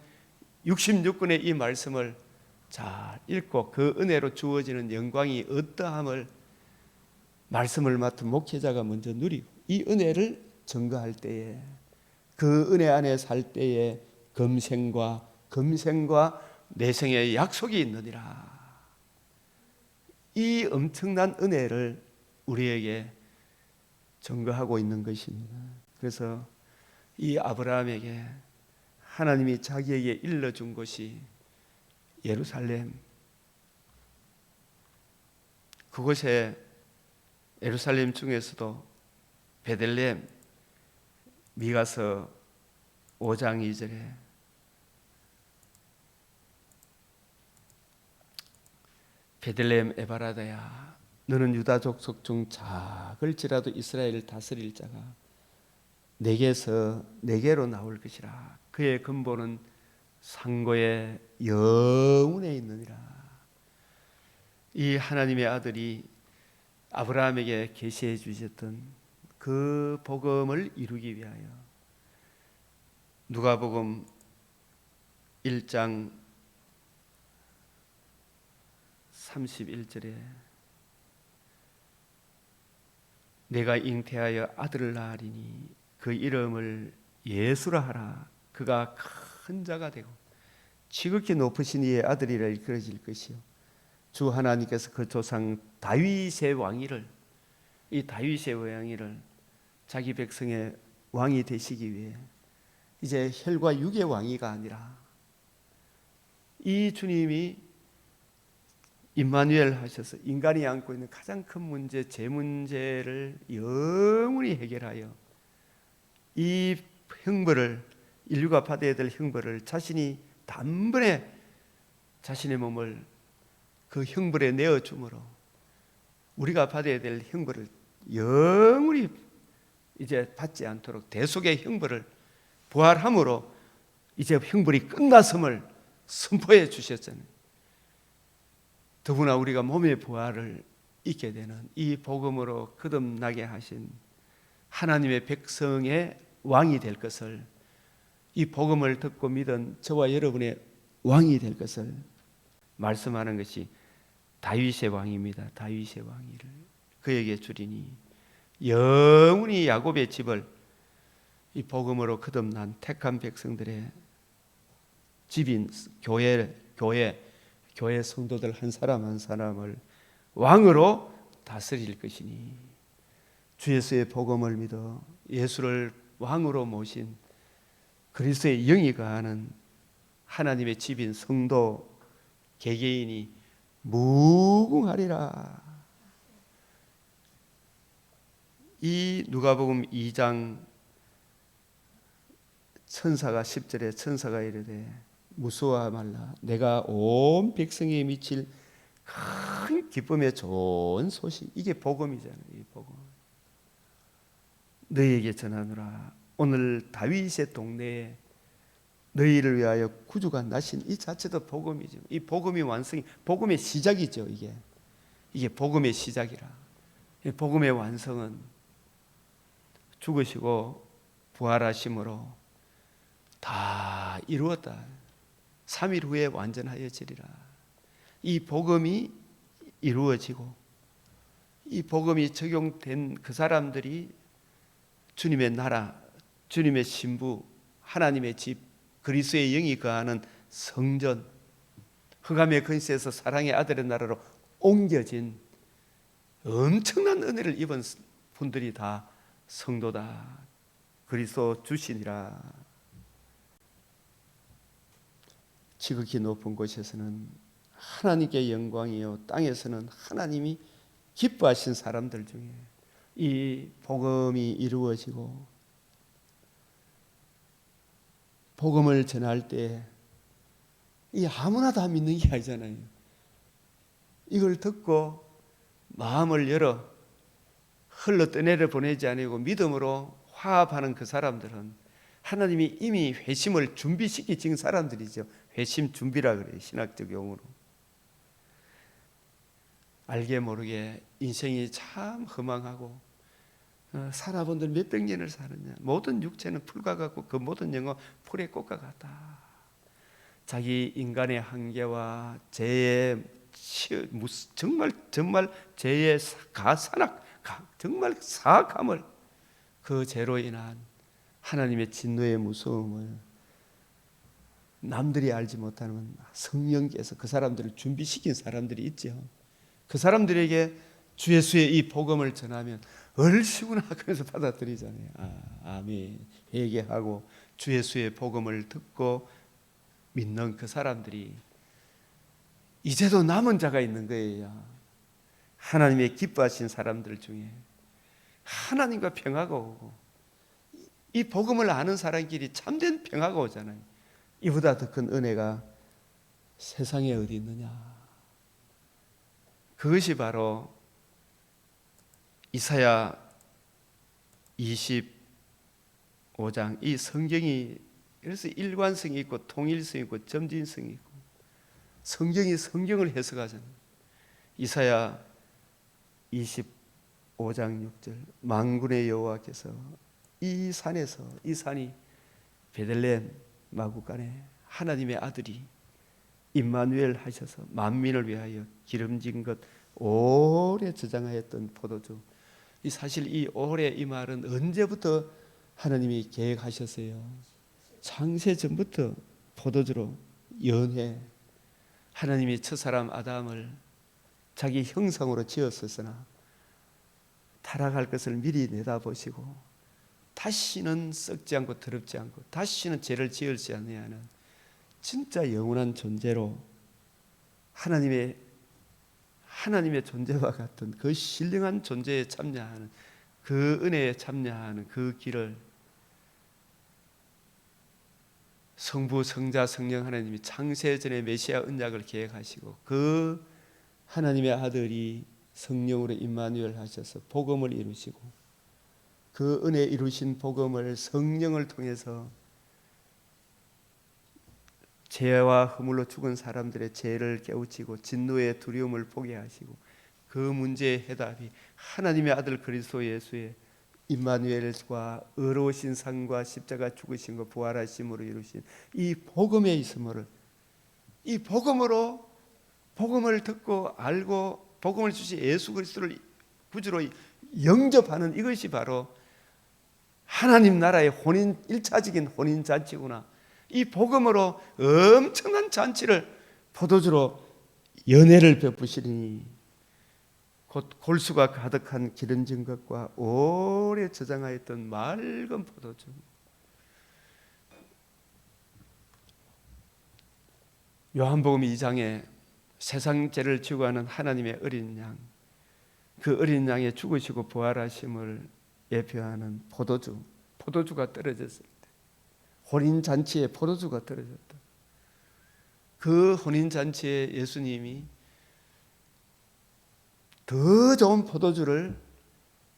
66권의 이 말씀을 잘 읽고 그 은혜로 주어지는 영광이 어떠함을 말씀을 맡은 목회자가 먼저 누리고 이 은혜를 증거할 때에 그 은혜 안에 살 때에 금생과 내생의 약속이 있느니라. 이 엄청난 은혜를 우리에게 증거하고 있는 것입니다. 그래서 이 아브라함에게 하나님이 자기에게 일러준 것이 예루살렘, 그곳에 예루살렘 중에서도 베들레헴, 미가서 5장 2절에 베들레헴 에바라다야 너는 유다 족속 중 작을지라도 이스라엘을 다스릴 자가 내게로 나올 것이라. 그의 근본은 상고의 영혼에 있느니라. 이 하나님의 아들이 아브라함에게 계시해 주셨던 그 복음을 이루기 위하여 누가복음 1장 31절에 내가 잉태하여 아들을 낳으리니 그 이름을 예수라 하라. 그가 큰 자가 되고 지극히 높으신 이의 아들이라 일컬어질 것이요 주 하나님께서 그 조상 다윗의 왕위를 자기 백성의 왕이 되시기 위해 이제 혈과 육의 왕위가 아니라 이 주님이 임마누엘 하셔서 인간이 안고 있는 가장 큰 문제, 제 문제를 영원히 해결하여 이 형벌을 인류가 받아야 될 형벌을 자신이 단번에 자신의 몸을 그 형벌에 내어줌으로 우리가 받아야 될 형벌을 영원히 이제 받지 않도록 대속의 형벌을 부활함으로 이제 형벌이 끝났음을 선포해 주셨잖아요. 더구나 우리가 몸의 부활을 있게 되는 이 복음으로 거듭나게 하신 하나님의 백성의 왕이 될 것을, 이 복음을 듣고 믿은 저와 여러분의 왕이 될 것을 말씀하는 것이 다윗의 왕입니다. 다윗의 왕위를 그에게 주리니 영원히 야곱의 집을, 이 복음으로 거듭난 택한 백성들의 집인 교회 성도들 한 사람 한 사람을 왕으로 다스릴 것이니, 주 예수의 복음을 믿어 예수를 왕으로 모신 그리스도의 영이 거하는 하나님의 집인 성도 개개인이 무궁하리라. 이 누가복음 2장 천사가 10절에 천사가 이르되 무서워하지 말라. 내가 온 백성에 미칠 큰 기쁨의 좋은 소식, 이게 복음이잖아요. 이 복음 너희에게 전하노라. 오늘 다윗의 동네에 너희를 위하여 구주가 나신 이 자체도 복음이죠. 이 복음이 완성이, 복음의 시작이죠. 이게 복음의 시작이라. 이 복음의 완성은 죽으시고 부활하심으로 다 이루었다. 3일 후에 완전하여지리라. 이 복음이 이루어지고 이 복음이 적용된 그 사람들이 주님의 나라, 주님의 신부, 하나님의 집, 그리스도의 영이 거하는 성전, 흑암의 근시에서 사랑의 아들의 나라로 옮겨진 엄청난 은혜를 입은 분들이 다 성도다. 그리스도 주시니라. 지극히 높은 곳에서는 하나님께 영광이요, 땅에서는 하나님이 기뻐하신 사람들 중에 이 복음이 이루어지고 복음을 전할 때 이 아무나 다 믿는 게 아니잖아요. 이걸 듣고 마음을 열어 흘러 떠내려 보내지 아니고 믿음으로 화합하는 그 사람들은 하나님이 이미 회심을 준비시키신 사람들이죠. 회심 준비라 그래요, 신학적 용어로. 알게 모르게 인생이 참 허망하고 살아본들 몇백 년을 사느냐, 모든 육체는 풀과 같고 그 모든 영혼 풀의 꽃과 같다. 자기 인간의 한계와 죄의 정말 죄의 가산악, 정말 사악함을, 그 죄로 인한 하나님의 진노의 무서움을 남들이 알지 못하는 성령께서 그 사람들을 준비시킨 사람들이 있죠. 그 사람들에게 주 예수의 이 복음을 전하면 얼씨구나 하면서 받아들이잖아요. 아멘. 회개하고 주 예수의 복음을 듣고 믿는 그 사람들이 이제도 남은 자가 있는 거예요. 하나님의 기뻐하신 사람들 중에 하나님과 평화가 오고, 이 복음을 아는 사람끼리 참된 평화가 오잖아요. 이보다 더 큰 은혜가 세상에 어디 있느냐. 그것이 바로 이사야 25장, 이 성경이 그래서 일관성이 있고 통일성이 있고 점진성이 있고, 성경이 성경을 해석하잖아요. 이사야 25장 6절, 만군의 여호와께서 이 산에서, 이 산이 베들레헴 마구간에 하나님의 아들이 임마누엘 하셔서 만민을 위하여 기름진 것 오래 저장하였던 포도주. 이 사실 이 오래, 이 말은 언제부터 하나님이 계획하셨어요? 창세 전부터 포도주로 연해 하나님이 첫사람 아담을 자기 형상으로 지었었으나 타락할 것을 미리 내다보시고 다시는 썩지 않고 더럽지 않고 다시는 죄를 지을지 아니하는 진짜 영원한 존재로 하나님의 존재와 같은 그 신령한 존재에 참여하는, 그 은혜에 참여하는 그 길을 성부, 성자, 성령 하나님이 창세전에 메시아 언약을 계획하시고 그 하나님의 아들이 성령으로 임마누엘 하셔서 복음을 이루시고 그 은혜 이루신 복음을 성령을 통해서 죄와 허물로 죽은 사람들의 죄를 깨우치고 진노의 두려움을 보게 하시고 그 문제의 해답이 하나님의 아들 그리스도 예수의 임마누엘과 의로우신 상과 십자가 죽으신 것 부활하심으로 이루신 이 복음에 있음을, 이 복음으로, 복음을 듣고 알고 복음을 주신 예수 그리스도를 구주로 영접하는 이것이 바로 하나님 나라의 혼인, 일차적인 혼인 잔치구나. 이 복음으로 엄청난 잔치를 포도주로 연회를 베푸시니 곧 골수가 가득한 기름진 것과 오래 저장하였던 맑은 포도주. 요한복음 2장에 세상 죄를 지고 하는 하나님의 어린 양, 그 어린 양의 죽으시고 부활하심을 예표하는 포도주가 떨어졌을 때, 혼인잔치에 포도주가 떨어졌다. 그 혼인잔치에 예수님이 더 좋은 포도주를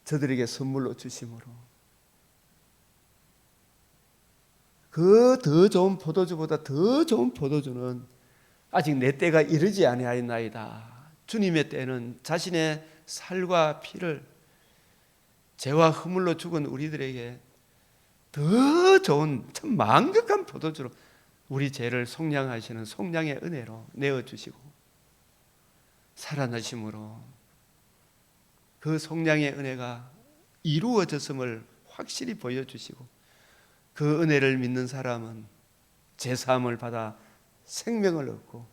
저들에게 선물로 주심으로, 그 더 좋은 포도주보다 더 좋은 포도주는 아직 내 때가 이르지 아니하였나이다. 주님의 때는 자신의 살과 피를 죄와 허물로 죽은 우리들에게 더 좋은 참 망극한 포도주로 우리 죄를 속량하시는 속량의 은혜로 내어주시고 살아나심으로 그 속량의 은혜가 이루어졌음을 확실히 보여주시고 그 은혜를 믿는 사람은 죄사함을 받아 생명을 얻고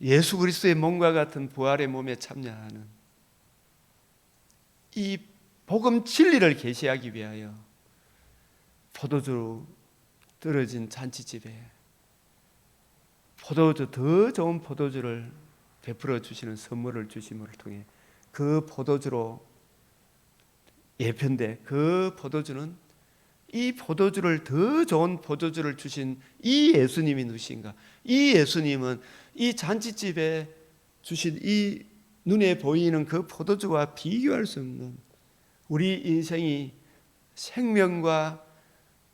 예수 그리스도의 몸과 같은 부활의 몸에 참여하는 이 복음 진리를 계시하기 위하여 포도주 떨어진 잔치집에 포도주, 더 좋은 포도주를 베풀어 주시는 선물을 주심을 통해 그 포도주로 예편돼 그 포도주는 이 포도주를 더 좋은 포도주를 주신 이 예수님이 누구신가? 이 예수님은 이 잔치집에 주신 이 눈에 보이는 그 포도주와 비교할 수 없는 우리 인생이 생명과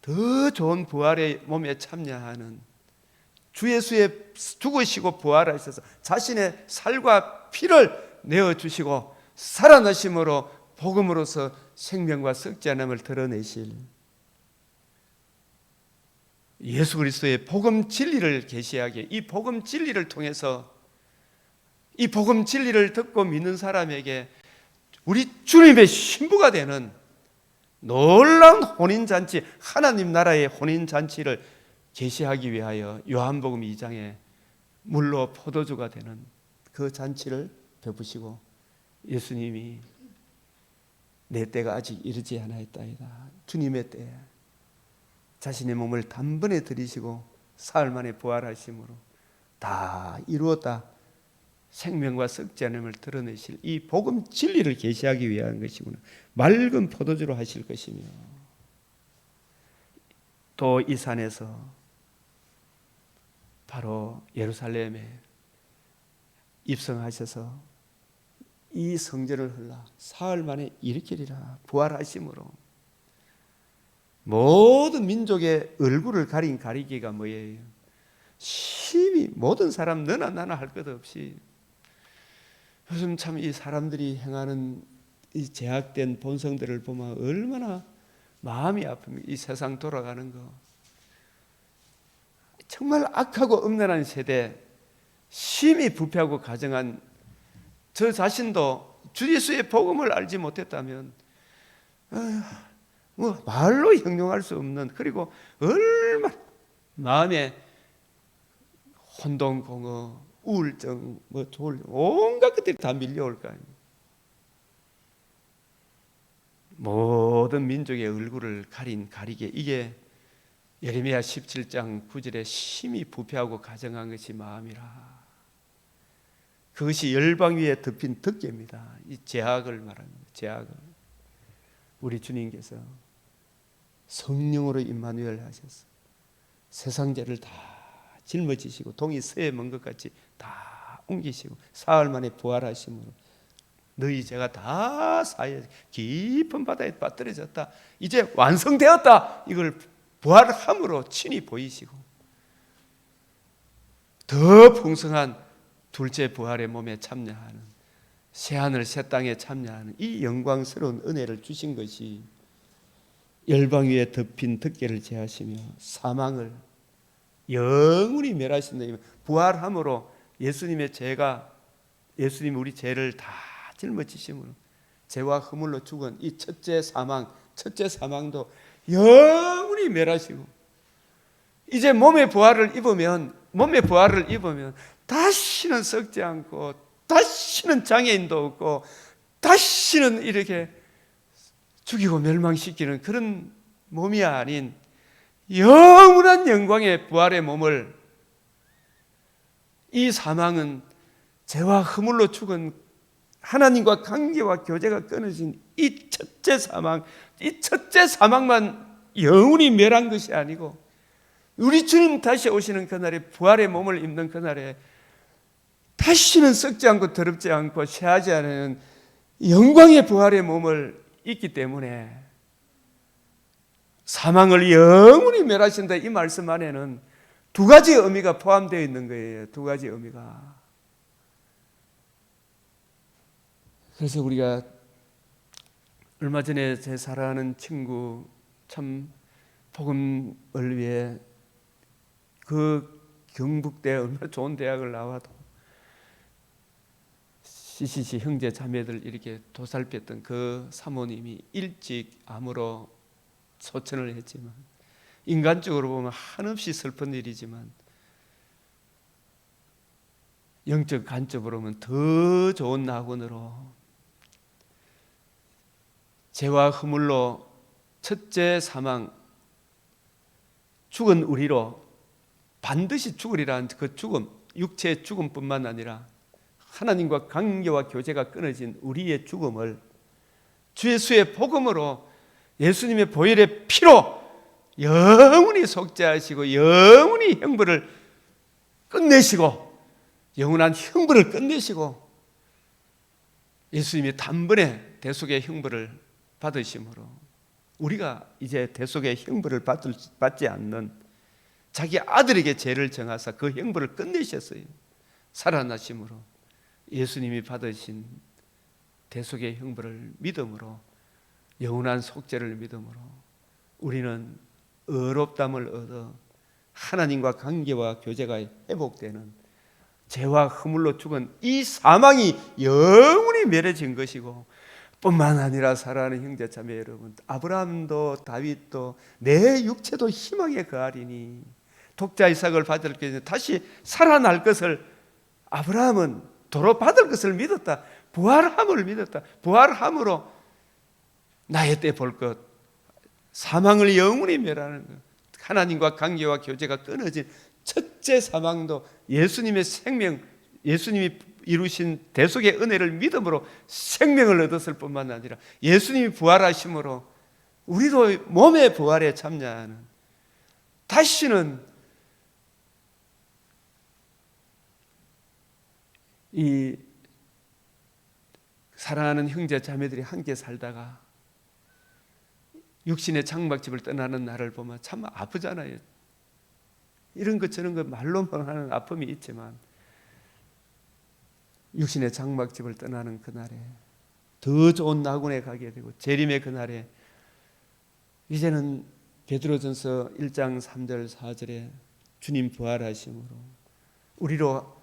더 좋은 부활의 몸에 참여하는 주 예수의 죽으시고 부활하셔서 자신의 살과 피를 내어주시고 살아나심으로 복음으로서 생명과 썩지 않음을 드러내실 예수 그리스도의 복음 진리를 계시하게, 이 복음 진리를 통해서 이 복음 진리를 듣고 믿는 사람에게 우리 주님의 신부가 되는 놀라운 혼인잔치, 하나님 나라의 혼인잔치를 계시하기 위하여 요한복음 2장에 물로 포도주가 되는 그 잔치를 베푸시고 예수님이 내 때가 아직 이르지 않았다이다. 주님의 때 자신의 몸을 단번에 들이시고 사흘 만에 부활하심으로 다 이루었다. 생명과 썩지 않음을 드러내실 이 복음 진리를 계시하기 위한 것이구나. 맑은 포도주로 하실 것이며 또 이 산에서 바로 예루살렘에 입성하셔서 이 성전을 헐라 사흘 만에 일으키리라. 부활하심으로 모든 민족의 얼굴을 가린 가리개가 뭐예요? 심히 모든 사람 너나 나나 할 것 없이 요즘 참 이 사람들이 행하는 이 제약된 본성들을 보면 얼마나 마음이 아픕니까? 이 세상 돌아가는 거 정말 악하고 음란한 세대, 심히 부패하고 가정한 저 자신도 주 예수의 복음을 알지 못했다면 뭐 말로 형용할 수 없는, 그리고 얼마나 마음에 혼돈공허, 우울증, 뭐 온갖 것들이 다 밀려올 거 아니에요. 모든 민족의 얼굴을 가린 가리개, 이게 예레미야 17장 9절에 심히 부패하고 가정한 것이 마음이라. 그것이 열방 위에 덮인 덮개입니다. 이 죄악을 말합니다. 죄악을. 우리 주님께서 성령으로 임마누엘 하셔서 세상 죄를 다 짊어지시고 동이 서에 먼 것 같이 다 옮기시고 사흘 만에 부활하심으로 너희 죄가 다 사해 깊은 바다에 빠뜨려졌다. 이제 완성되었다. 이걸 부활함으로 친히 보이시고 더 풍성한 둘째 부활의 몸에 참여하는, 새하늘 새 땅에 참여하는 이 영광스러운 은혜를 주신 것이 열방 위에 덮인 덮개를 제하시며 사망을 영원히 멸하신다. 부활함으로 예수님의 죄가, 예수님 우리 죄를 다 짊어지심으로 죄와 허물로 죽은 이 첫째 사망도 영원히 멸하시고, 이제 몸의 부활을 입으면 다시는 썩지 않고, 다시는 장애인도 없고, 다시는 이렇게 죽이고 멸망시키는 그런 몸이 아닌 영원한 영광의 부활의 몸을, 이 사망은 죄와 허물로 죽은 하나님과 관계와 교제가 끊어진 이 첫째 사망만 영원히 멸한 것이 아니고, 우리 주님 다시 오시는 그날에, 부활의 몸을 입는 그날에 다시는 썩지 않고 더럽지 않고 쇠하지 않은 영광의 부활의 몸을 입기 때문에 사망을 영원히 멸하신다, 이 말씀 안에는 두 가지 의미가 포함되어 있는 거예요. 두 가지 의미가. 그래서 우리가 얼마 전에 제 사랑하는 친구, 참 복음을 위해 그 경북대 얼마나 좋은 대학을 나와도 CCC 형제 자매들 이렇게 도살폈던 그 사모님이 일찍 암으로 소천을 했지만, 인간적으로 보면 한없이 슬픈 일이지만 영적 관점으로 보면 더 좋은 낙원으로 죄와 허물로 첫째 사망, 죽은 우리로 반드시 죽으리라는 그 죽음, 육체의 죽음뿐만 아니라 하나님과 관계와 교제가 끊어진 우리의 죽음을 주 예수의 복음으로, 예수님의 보혈의 피로 영원히 속죄하시고 영원히 형벌을 끝내시고, 영원한 형벌을 끝내시고, 예수님이 단번에 대속의 형벌을 받으심으로 우리가 이제 대속의 형벌을 받지 않는, 자기 아들에게 죄를 정하사 그 형벌을 끝내셨어요. 살아나심으로 예수님이 받으신 대속의 형벌을 믿음으로, 영원한 속죄를 믿음으로 우리는 의롭다함을 얻어 하나님과 관계와 교제가 회복되는, 죄와 허물로 죽은 이 사망이 영원히 멸해진 것이고, 뿐만 아니라 사랑하는 형제자매 여러분, 아브라함도 다윗도 내 육체도 희망에 거하리니 독자 이삭을 받을 것에 다시 살아날 것을 아브라함은 도로 받을 것을 믿었다. 부활함을 믿었다. 부활함으로 나의 때 볼 것, 사망을 영원히 멸하는 것, 하나님과 관계와 교제가 끊어진 첫째 사망도 예수님의 생명, 예수님이 이루신 대속의 은혜를 믿음으로 생명을 얻었을 뿐만 아니라 예수님이 부활하심으로 우리도 몸의 부활에 참여하는, 다시는 이 사랑하는 형제 자매들이 함께 살다가 육신의 장막집을 떠나는 날을 보면 참 아프잖아요. 이런 것 저런 것 말로만 하는 아픔이 있지만, 육신의 장막집을 떠나는 그날에 더 좋은 낙원에 가게 되고, 재림의 그날에 이제는 베드로전서 1장 3절 4절에 주님 부활하심으로, 우리로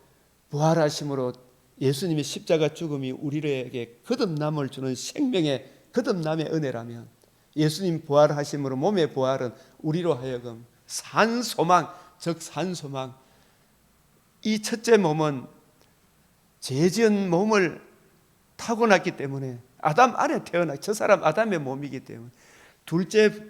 부활하심으로 예수님의 십자가 죽음이 우리에게 거듭남을 주는 생명의 거듭남의 은혜라면, 예수님 부활하심으로 몸의 부활은 우리로 하여금 산소망, 즉 산소망, 이 첫째 몸은 죄지은 몸을 타고났기 때문에, 아담 안에 태어나 저 사람 아담의 몸이기 때문에, 둘째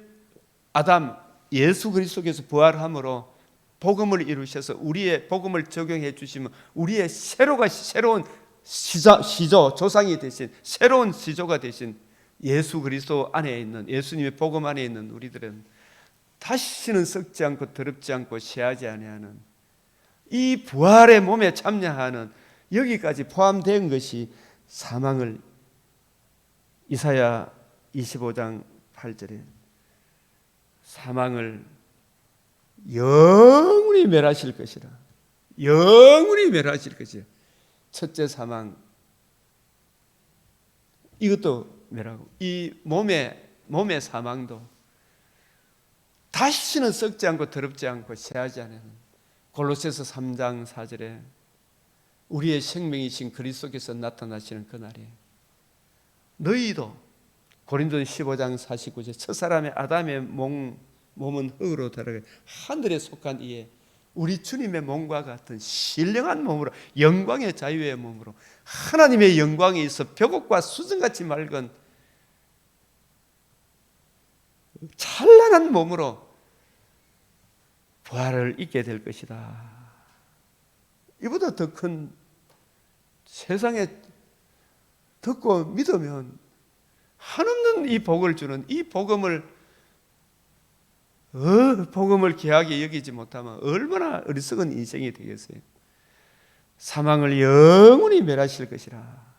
아담 예수 그리스도께서 부활함으로 복음을 이루셔서 우리의 복음을 적용해 주시면 우리의 새로운 시조, 조상이 되신 새로운 시조가 되신 예수 그리스도 안에 있는, 예수님의 복음 안에 있는 우리들은 다시는 썩지 않고 더럽지 않고 쇠하지 아니하는 이 부활의 몸에 참여하는, 여기까지 포함된 것이 사망을, 이사야 25장 8절에 사망을 영원히 멸하실 것이라, 영원히 멸하실 것이라. 첫째 사망, 이것도 뭐라고? 이 몸의 사망도 다시는 썩지 않고 더럽지 않고 새하지 않는 골로새서 3장 4절에 우리의 생명이신 그리스도께서 나타나시는 그날에 너희도 고린도전 15장 49절 첫사람의 아담의 몸은 흙으로 돌아가 하늘에 속한 이에 우리 주님의 몸과 같은 신령한 몸으로 영광의 자유의 몸으로 하나님의 영광이 있어 벽옥과 수정같이 맑은 찬란한 몸으로 부활을 입게 될 것이다. 이보다 더 큰 세상에 듣고 믿으면 한없는 이 복을 주는 이 복음을 귀하게 여기지 못하면 얼마나 어리석은 인생이 되겠어요. 사망을 영원히 멸하실 것이라.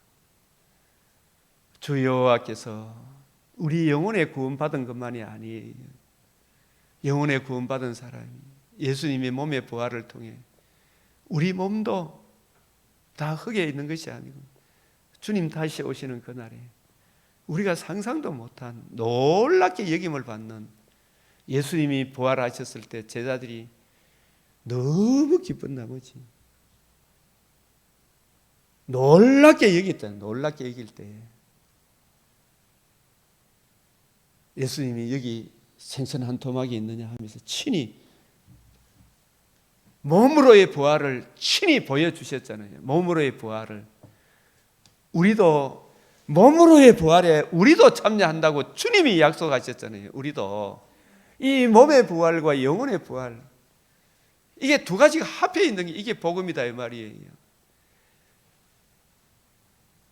주 여호와께서 우리 영혼의 구원받은 것만이 아니에요. 영혼의 구원받은 사람이 예수님의 몸의 부활을 통해 우리 몸도 다 흙에 있는 것이 아니고 주님 다시 오시는 그날에 우리가 상상도 못한 놀랍게 여김을 받는 예수님이 부활하셨을 때 제자들이 너무 기쁜 나머지 놀랍게 여겼다. 놀랍게 여길 때 예수님이 여기 생선 한 토막이 있느냐 하면서 친히 몸으로의 부활을 친히 보여주셨잖아요. 몸으로의 부활을. 우리도 몸으로의 부활에 우리도 참여한다고 주님이 약속하셨잖아요. 우리도 이 몸의 부활과 영혼의 부활, 이게 두 가지가 합해 있는 게 이게 복음이다 이 말이에요.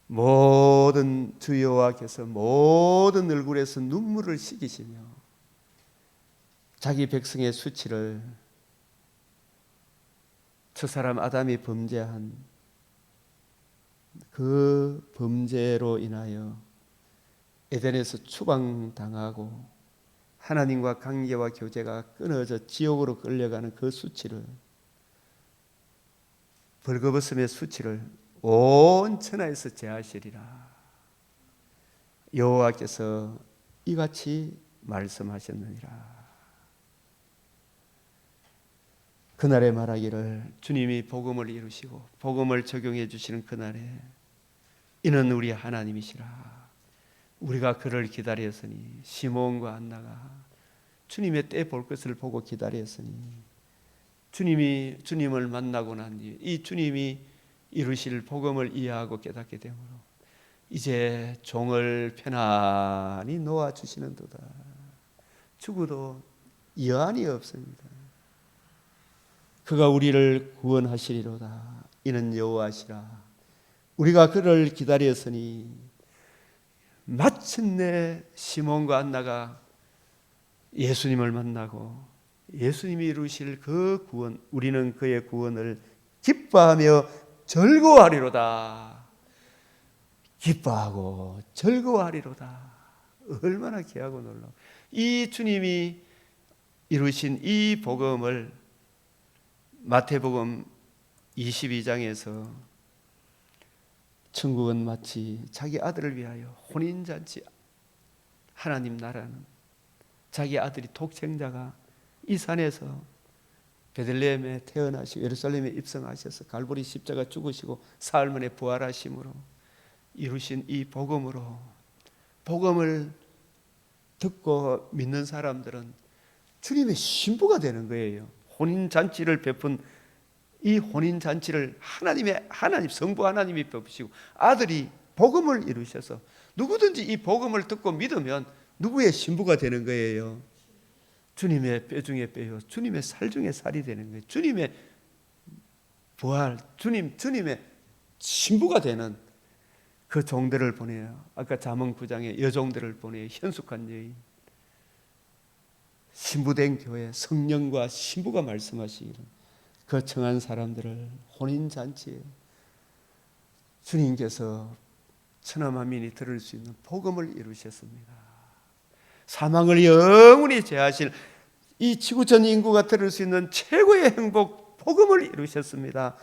모든 주 여호와께서 모든 얼굴에서 눈물을 씻기시며 자기 백성의 수치를 첫사람 아담이 범죄한 그 범죄로 인하여 에덴에서 추방당하고 하나님과 관계와 교제가 끊어져 지옥으로 끌려가는 그 수치를, 벌거벗음의 수치를 온 천하에서 제하시리라. 여호와께서 이같이 말씀하셨느니라. 그날에 말하기를 주님이 복음을 이루시고 복음을 적용해 주시는 그날에 이는 우리 하나님이시라. 우리가 그를 기다렸으니 시몬과 안나가 주님의 때 볼 것을 보고 기다렸으니 주님을 만나고 난 뒤에 이 주님이 이루실 복음을 이해하고 깨닫게 되므로 이제 종을 편안히 놓아 주시는도다. 죽어도 여한이 없습니다. 그가 우리를 구원하시리로다. 이는 여호와시라. 우리가 그를 기다렸으니 마침내 시몬과 안나가 예수님을 만나고 예수님이 이루실 그 구원, 우리는 그의 구원을 기뻐하며 즐거워하리로다. 기뻐하고 즐거워하리로다. 얼마나 귀하고 놀라워. 이 주님이 이루신 이 복음을 마태복음 22장에서 천국은 마치 자기 아들을 위하여 혼인잔치, 하나님 나라는 자기 아들이 독생자가 이 산에서 베들레헴에 태어나시고 예루살렘에 입성하셔서 갈보리 십자가 죽으시고 사흘 만에 부활하심으로 이루신 이 복음으로, 복음을 듣고 믿는 사람들은 주님의 신부가 되는 거예요. 혼인잔치를 베푼 이 혼인잔치를 하나님 성부 하나님이 베푸시고 아들이 복음을 이루셔서 누구든지 이 복음을 듣고 믿으면 누구의 신부가 되는 거예요? 주님의 뼈 중에 뼈요, 주님의 살 중에 살이 되는 거예요. 주님의 부활, 주님의 신부가 되는 그 종들을 보내요. 아까 잠언 9장에 여종들을 보내요. 현숙한 여인, 신부된 교회, 성령과 신부가 말씀하시기를 그 청한 사람들을 혼인잔치에 주님께서 천하만민이 들을 수 있는 복음을 이루셨습니다. 사망을 영원히 제하실 이 지구 전 인구가 들을 수 있는 최고의 행복, 복음을 이루셨습니다.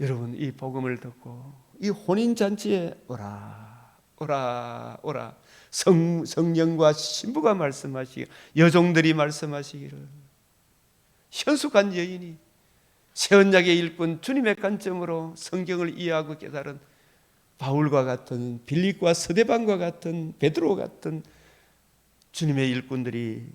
여러분, 이 복음을 듣고 이 혼인잔치에 오라 오라 오라, 성령과 신부가 말씀하시기를, 여종들이 말씀하시기를, 현숙한 여인이 새 언약의 일꾼 주님의 관점으로 성경을 이해하고 깨달은 바울과 같은, 빌립과 스데반과 같은, 베드로 같은 주님의 일꾼들이,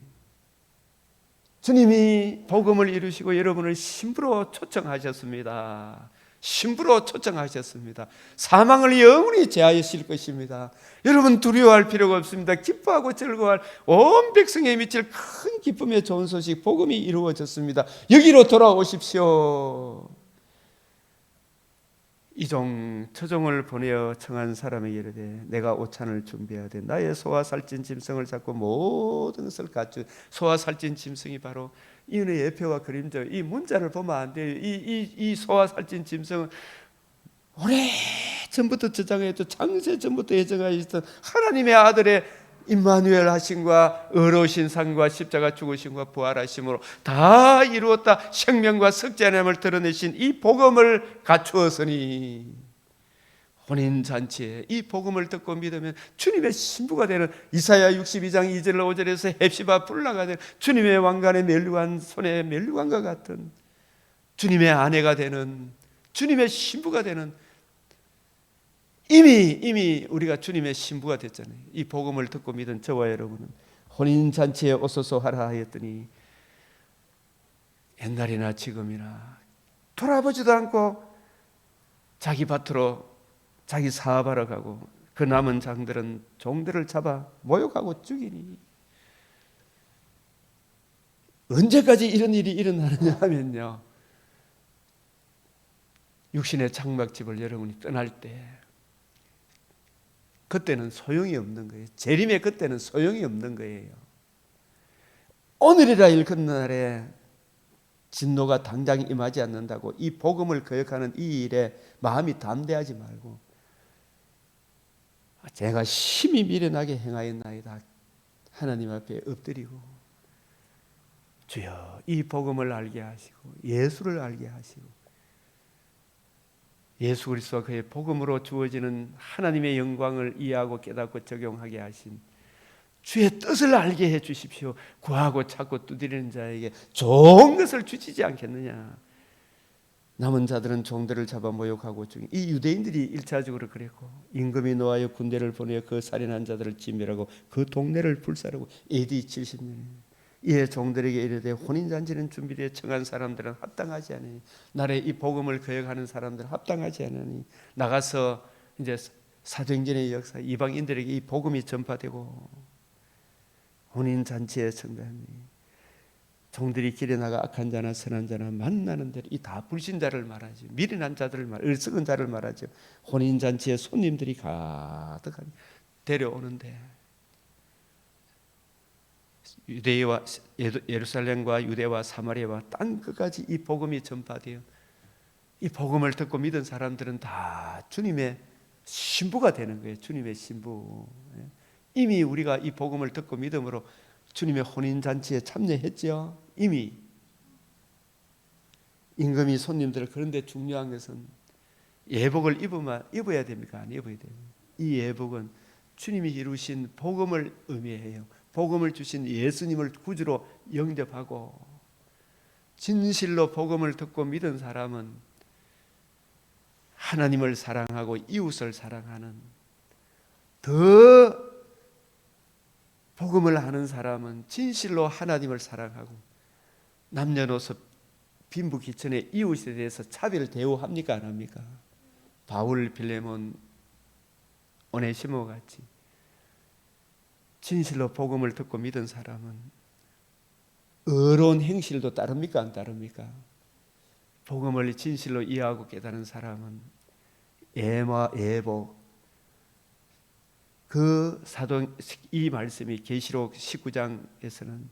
주님이 복음을 이루시고 여러분을 신부로 초청하셨습니다. 신부로 초청하셨습니다. 사망을 영원히 제하실 것입니다. 여러분, 두려워할 필요가 없습니다. 기뻐하고 즐거워할, 온 백성에 미칠 큰 기쁨의 좋은 소식, 복음이 이루어졌습니다. 여기로 돌아오십시오. 이종 처종을 보내어 청한 사람에게 이르되 내가 오찬을 준비하되 나의 소와 살찐 짐승을 잡고 모든 것을 갖춘, 소와 살찐 짐승이 바로 이 은혜의 예표와 그림자. 이 문자를 보면 안 돼요. 이 소와 살찐 짐승은 오래 전부터 저장했던, 창세 전부터 예정하셨던 하나님의 아들의 임마누엘 하심과 의로우신 산과 십자가 죽으심과 부활하심으로 다 이루었다, 생명과 석자됨을 드러내신 이 복음을 갖추었으니, 혼인잔치에 이 복음을 듣고 믿으면 주님의 신부가 되는, 이사야 62장 2절 5절에서 헵시바 불라가 되는, 주님의 왕관의 멜류관, 손의 멜류관과 같은 주님의 아내가 되는, 주님의 신부가 되는, 이미 우리가 주님의 신부가 됐잖아요. 이 복음을 듣고 믿은 저와 여러분은 혼인잔치에 오소서 하라 하였더니 옛날이나 지금이나 돌아보지도 않고 자기 밭으로 자기 사업하러 가고, 그 남은 장들은 종들을 잡아 모욕하고 죽이니, 언제까지 이런 일이 일어나느냐 하면요, 육신의 장막집을 여러분이 떠날 때, 그때는 소용이 없는 거예요. 재림의 그때는 소용이 없는 거예요. 오늘이라 일컫는 날에 진노가 당장 임하지 않는다고 이 복음을 거역하는 이 일에 마음이 담대하지 말고, 제가 심히 미련하게 행하였나이다 하나님 앞에 엎드리고, 주여 이 복음을 알게 하시고 예수를 알게 하시고, 예수 그리스도와 그의 복음으로 주어지는 하나님의 영광을 이해하고 깨닫고 적용하게 하신 주의 뜻을 알게 해 주십시오. 구하고 찾고 두드리는 자에게 좋은 것을 주시지 않겠느냐. 남은 자들은 종들을 잡아 모욕하고 죽인, 이 유대인들이 1차적으로 그랬고, 임금이 노하여 군대를 보내어 그 살인한 자들을 진멸하고 그 동네를 불사르고, AD 70년에 이에 종들에게 이르되 혼인잔치는 준비되어 청한 사람들은 합당하지 않으니, 나라에 이 복음을 거역하는 사람들은 합당하지 않으니 나가서 이제 사도행전의 역사, 이방인들에게 이 복음이 전파되고 혼인잔치에 청하니, 종들이 길에 나가 악한 자나 선한 자나 만나는 대로, 이 다 불신자를 말하죠. 미련한 자들을 어리석은 자를 말하죠. 혼인잔치에 손님들이 가득하니 데려오는데, 유대와 예루살렘과 유대와 사마리아와 땅 끝까지 이 복음이 전파되어, 이 복음을 듣고 믿은 사람들은 다 주님의 신부가 되는 거예요. 주님의 신부. 이미 우리가 이 복음을 듣고 믿음으로 주님의 혼인잔치에 참여했죠. 이미 임금이 손님들을. 그런데 중요한 것은 예복을 입어야 됩니까? 안 입어야 됩니까? 이 예복은 주님이 이루신 복음을 의미해요. 복음을 주신 예수님을 구주로 영접하고, 진실로 복음을 듣고 믿은 사람은 하나님을 사랑하고 이웃을 사랑하는, 더 복음을 아는 사람은 진실로 하나님을 사랑하고, 남녀노소 빈부귀천의 이웃에 대해서 차별 대우합니까? 안 합니까? 바울, 빌레몬, 오네시모 같이 진실로 복음을 듣고 믿은 사람은 의로운 행실도 따릅니까? 안 따릅니까? 복음을 진실로 이해하고 깨달은 사람은 예복, 그 이 말씀이 계시록 19장에서는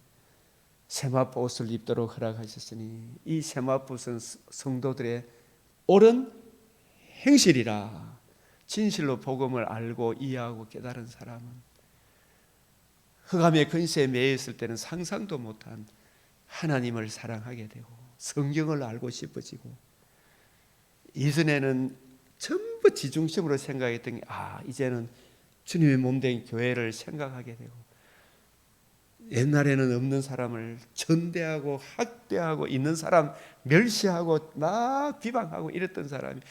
세마포옷을 입도록 허락하셨으니, 이 세마포옷은 성도들의 옳은 행실이라. 진실로 복음을 알고 이해하고 깨달은 사람은 흑암의 근세에 매여 있을 때는 상상도 못한 하나님을 사랑하게 되고, 성경을 알고 싶어지고, 이전에는 전부 지중심으로 생각했던 게 이제는 주님의 몸된 교회를 생각하게 되고, 옛날에는 없는 사람을 전대하고 학대하고 있는 사람 멸시하고 막 비방하고 이랬던 사람이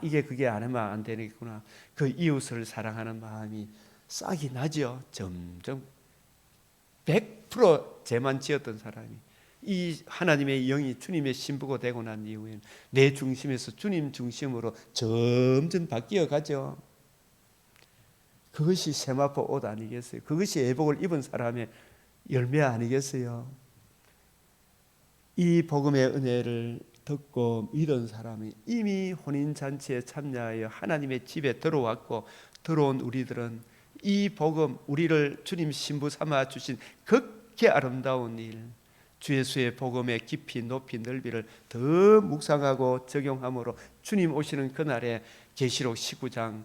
이게 그게 안 하면 안 되겠구나. 그 이웃을 사랑하는 마음이 싹이 나죠. 점점 100% 죄만 지었던 사람이 이 하나님의 영이 주님의 신부가 되고 난 이후에는 내 중심에서 주님 중심으로 점점 바뀌어 가죠. 그것이 세마포 옷 아니겠어요? 그것이 애복을 입은 사람의 열매 아니겠어요? 이 복음의 은혜를 듣고 믿은 사람이 이미 혼인잔치에 참여하여 하나님의 집에 들어왔고, 들어온 우리들은 이 복음, 우리를 주님 신부 삼아 주신 극히 아름다운 일, 주 예수의 복음의 깊이 높이 넓이를 더 묵상하고 적용함으로 주님 오시는 그날에 계시록 19장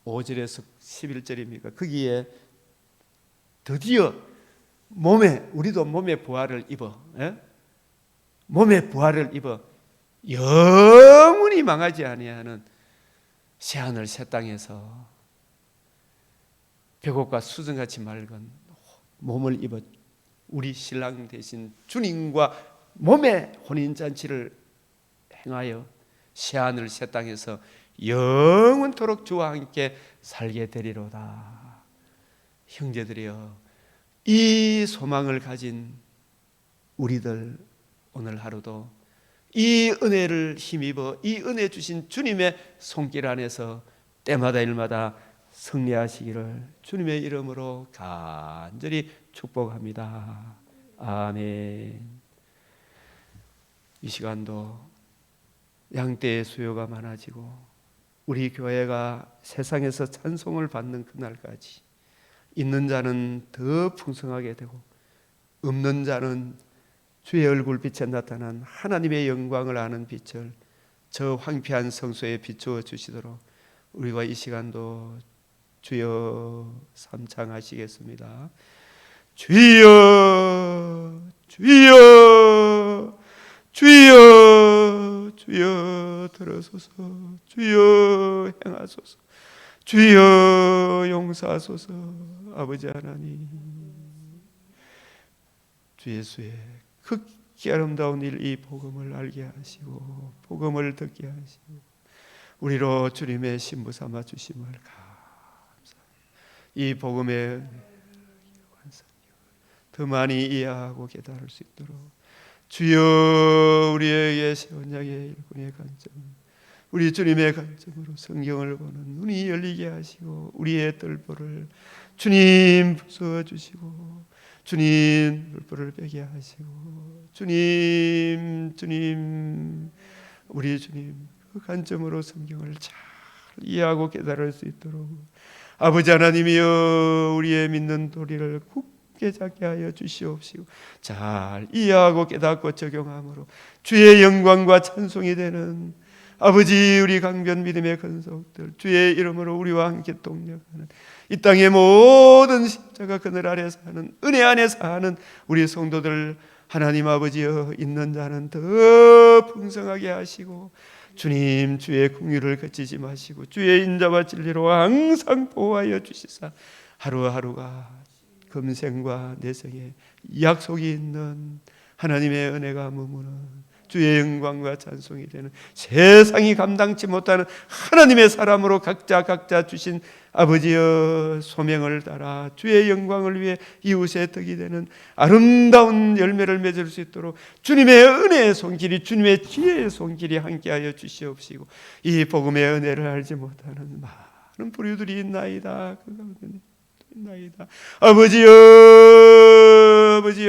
5절에서 11절입니까? 거기에 드디어 우리도 몸의 부활을 입어, 몸의 부활을 입어 영원히 망하지 아니하는 새하늘 새 땅에서 벽옥과 수정같이 맑은 몸을 입어 우리 신랑 대신 주님과 몸의 혼인잔치를 행하여 새하늘 새 땅에서 영원토록 주와 함께 살게 되리로다. 형제들이여, 이 소망을 가진 우리들 오늘 하루도 이 은혜를 힘입어 이 은혜 주신 주님의 손길 안에서 때마다 일마다 승리하시기를 주님의 이름으로 간절히 축복합니다. 아멘. 이 시간도 양떼의 수요가 많아지고 우리 교회가 세상에서 찬송을 받는 그날까지 있는 자는 더 풍성하게 되고 없는 자는 주의 얼굴빛에 나타난 하나님의 영광을 아는 빛을 저 황폐한 성소에 비추어 주시도록 우리가 이 시간도 주여 삼창하시겠습니다. 주여 주여 주여 주여 들어소서, 주여 행하소서, 주여 용서하소서. 아버지 하나님, 주 예수의 극히 아름다운 일, 이 복음을 알게 하시고 복음을 듣게 하시고 우리로 주님의 신부 삼아 주심을 감사합니다. 이 복음의 더 많이 이해하고 깨달을 수 있도록 주여 우리에게 세운 약의 일꾼의 관점, 우리 주님의 관점으로 성경을 보는 눈이 열리게 하시고 우리의 뜰보를 주님 부숴주시고 주님 물불을 빼게 하시고 주님 우리 주님 그 관점으로 성경을 잘 이해하고 깨달을 수 있도록 아버지 하나님이여 우리의 믿는 도리를 굳게 잡게 하여 주시옵시고 잘 이해하고 깨닫고 적용함으로 주의 영광과 찬송이 되는 아버지 우리 강변 믿음의 근속들 주의 이름으로 우리와 함께 동력하는 이 땅의 모든 십자가 그늘 아래 사는 은혜 안에 사는 우리 성도들 하나님 아버지여 있는 자는 더 풍성하게 하시고 주님 주의 긍휼을 그치지 마시고 주의 인자와 진리로 항상 보호하여 주시사 하루하루가 금생과 내생에 약속이 있는 하나님의 은혜가 머무는 주의 영광과 찬송이 되는 세상이 감당치 못하는 하나님의 사람으로 각자 주신 아버지여 소명을 따라 주의 영광을 위해 이웃의 덕이 되는 아름다운 열매를 맺을 수 있도록 주님의 은혜의 손길이 주님의 지혜의 손길이 함께하여 주시옵시고 이 복음의 은혜를 알지 못하는 많은 부류들이 있나이다. 그 가운데 있나이다. 아버지여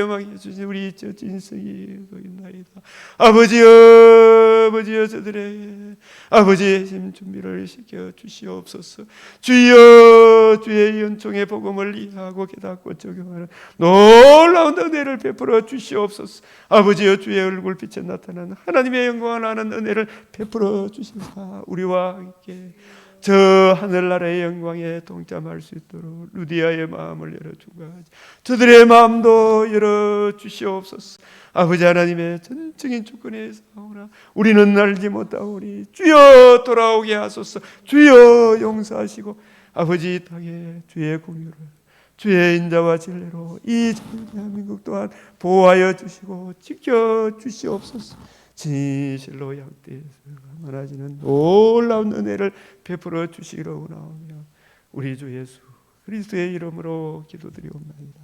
망해 주신 우리 저 진석이 있나이다. 아버지여 저들의 아버지의 힘 준비를 시켜 주시옵소서. 주여 주의 연총의 복음을 이해하고 깨닫고 적용하는 놀라운 은혜를 베풀어 주시옵소서. 아버지여 주의 얼굴빛에 나타나는 하나님의 영광을 아는 은혜를 베풀어 주시사 우리와 함께 저 하늘나라의 영광에 동참할 수 있도록 루디아의 마음을 열어주가 저들의 마음도 열어주시옵소서. 아버지 하나님의 전적인 주권에 사오나 우리는 알지 못하오니 주여 돌아오게 하소서. 주여 용서하시고 아버지 이 땅에 주의 공유를 주의 인자와 진리로 이 대한민국 또한 보호하여 주시고 지켜 주시옵소서. 진실로 양떼에서 많아지는 놀라운 은혜를 베풀어 주시기로 원하오며 우리 주 예수 그리스도의 이름으로 기도드리옵나이다.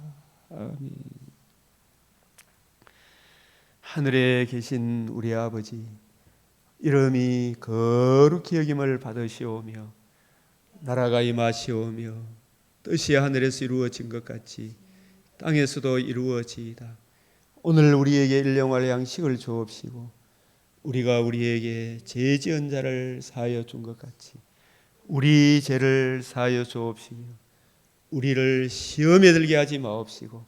아멘. 하늘에 계신 우리 아버지, 이름이 거룩히 여김을 받으시오며 나라가 임하시오며 뜻이 하늘에서 이루어진 것 같이 땅에서도 이루어지이다. 오늘 우리에게 일용할 양식을 주옵시고 우리가 우리에게 죄 지은 자를 사하여 준 것 같이 우리 죄를 사하여 주옵시며 우리를 시험에 들게 하지 마옵시고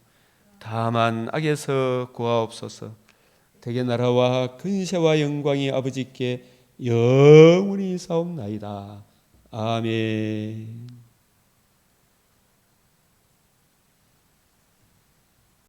다만 악에서 구하옵소서. 대개 나라와 근세와 영광이 아버지께 영원히 사옵나이다. 아멘.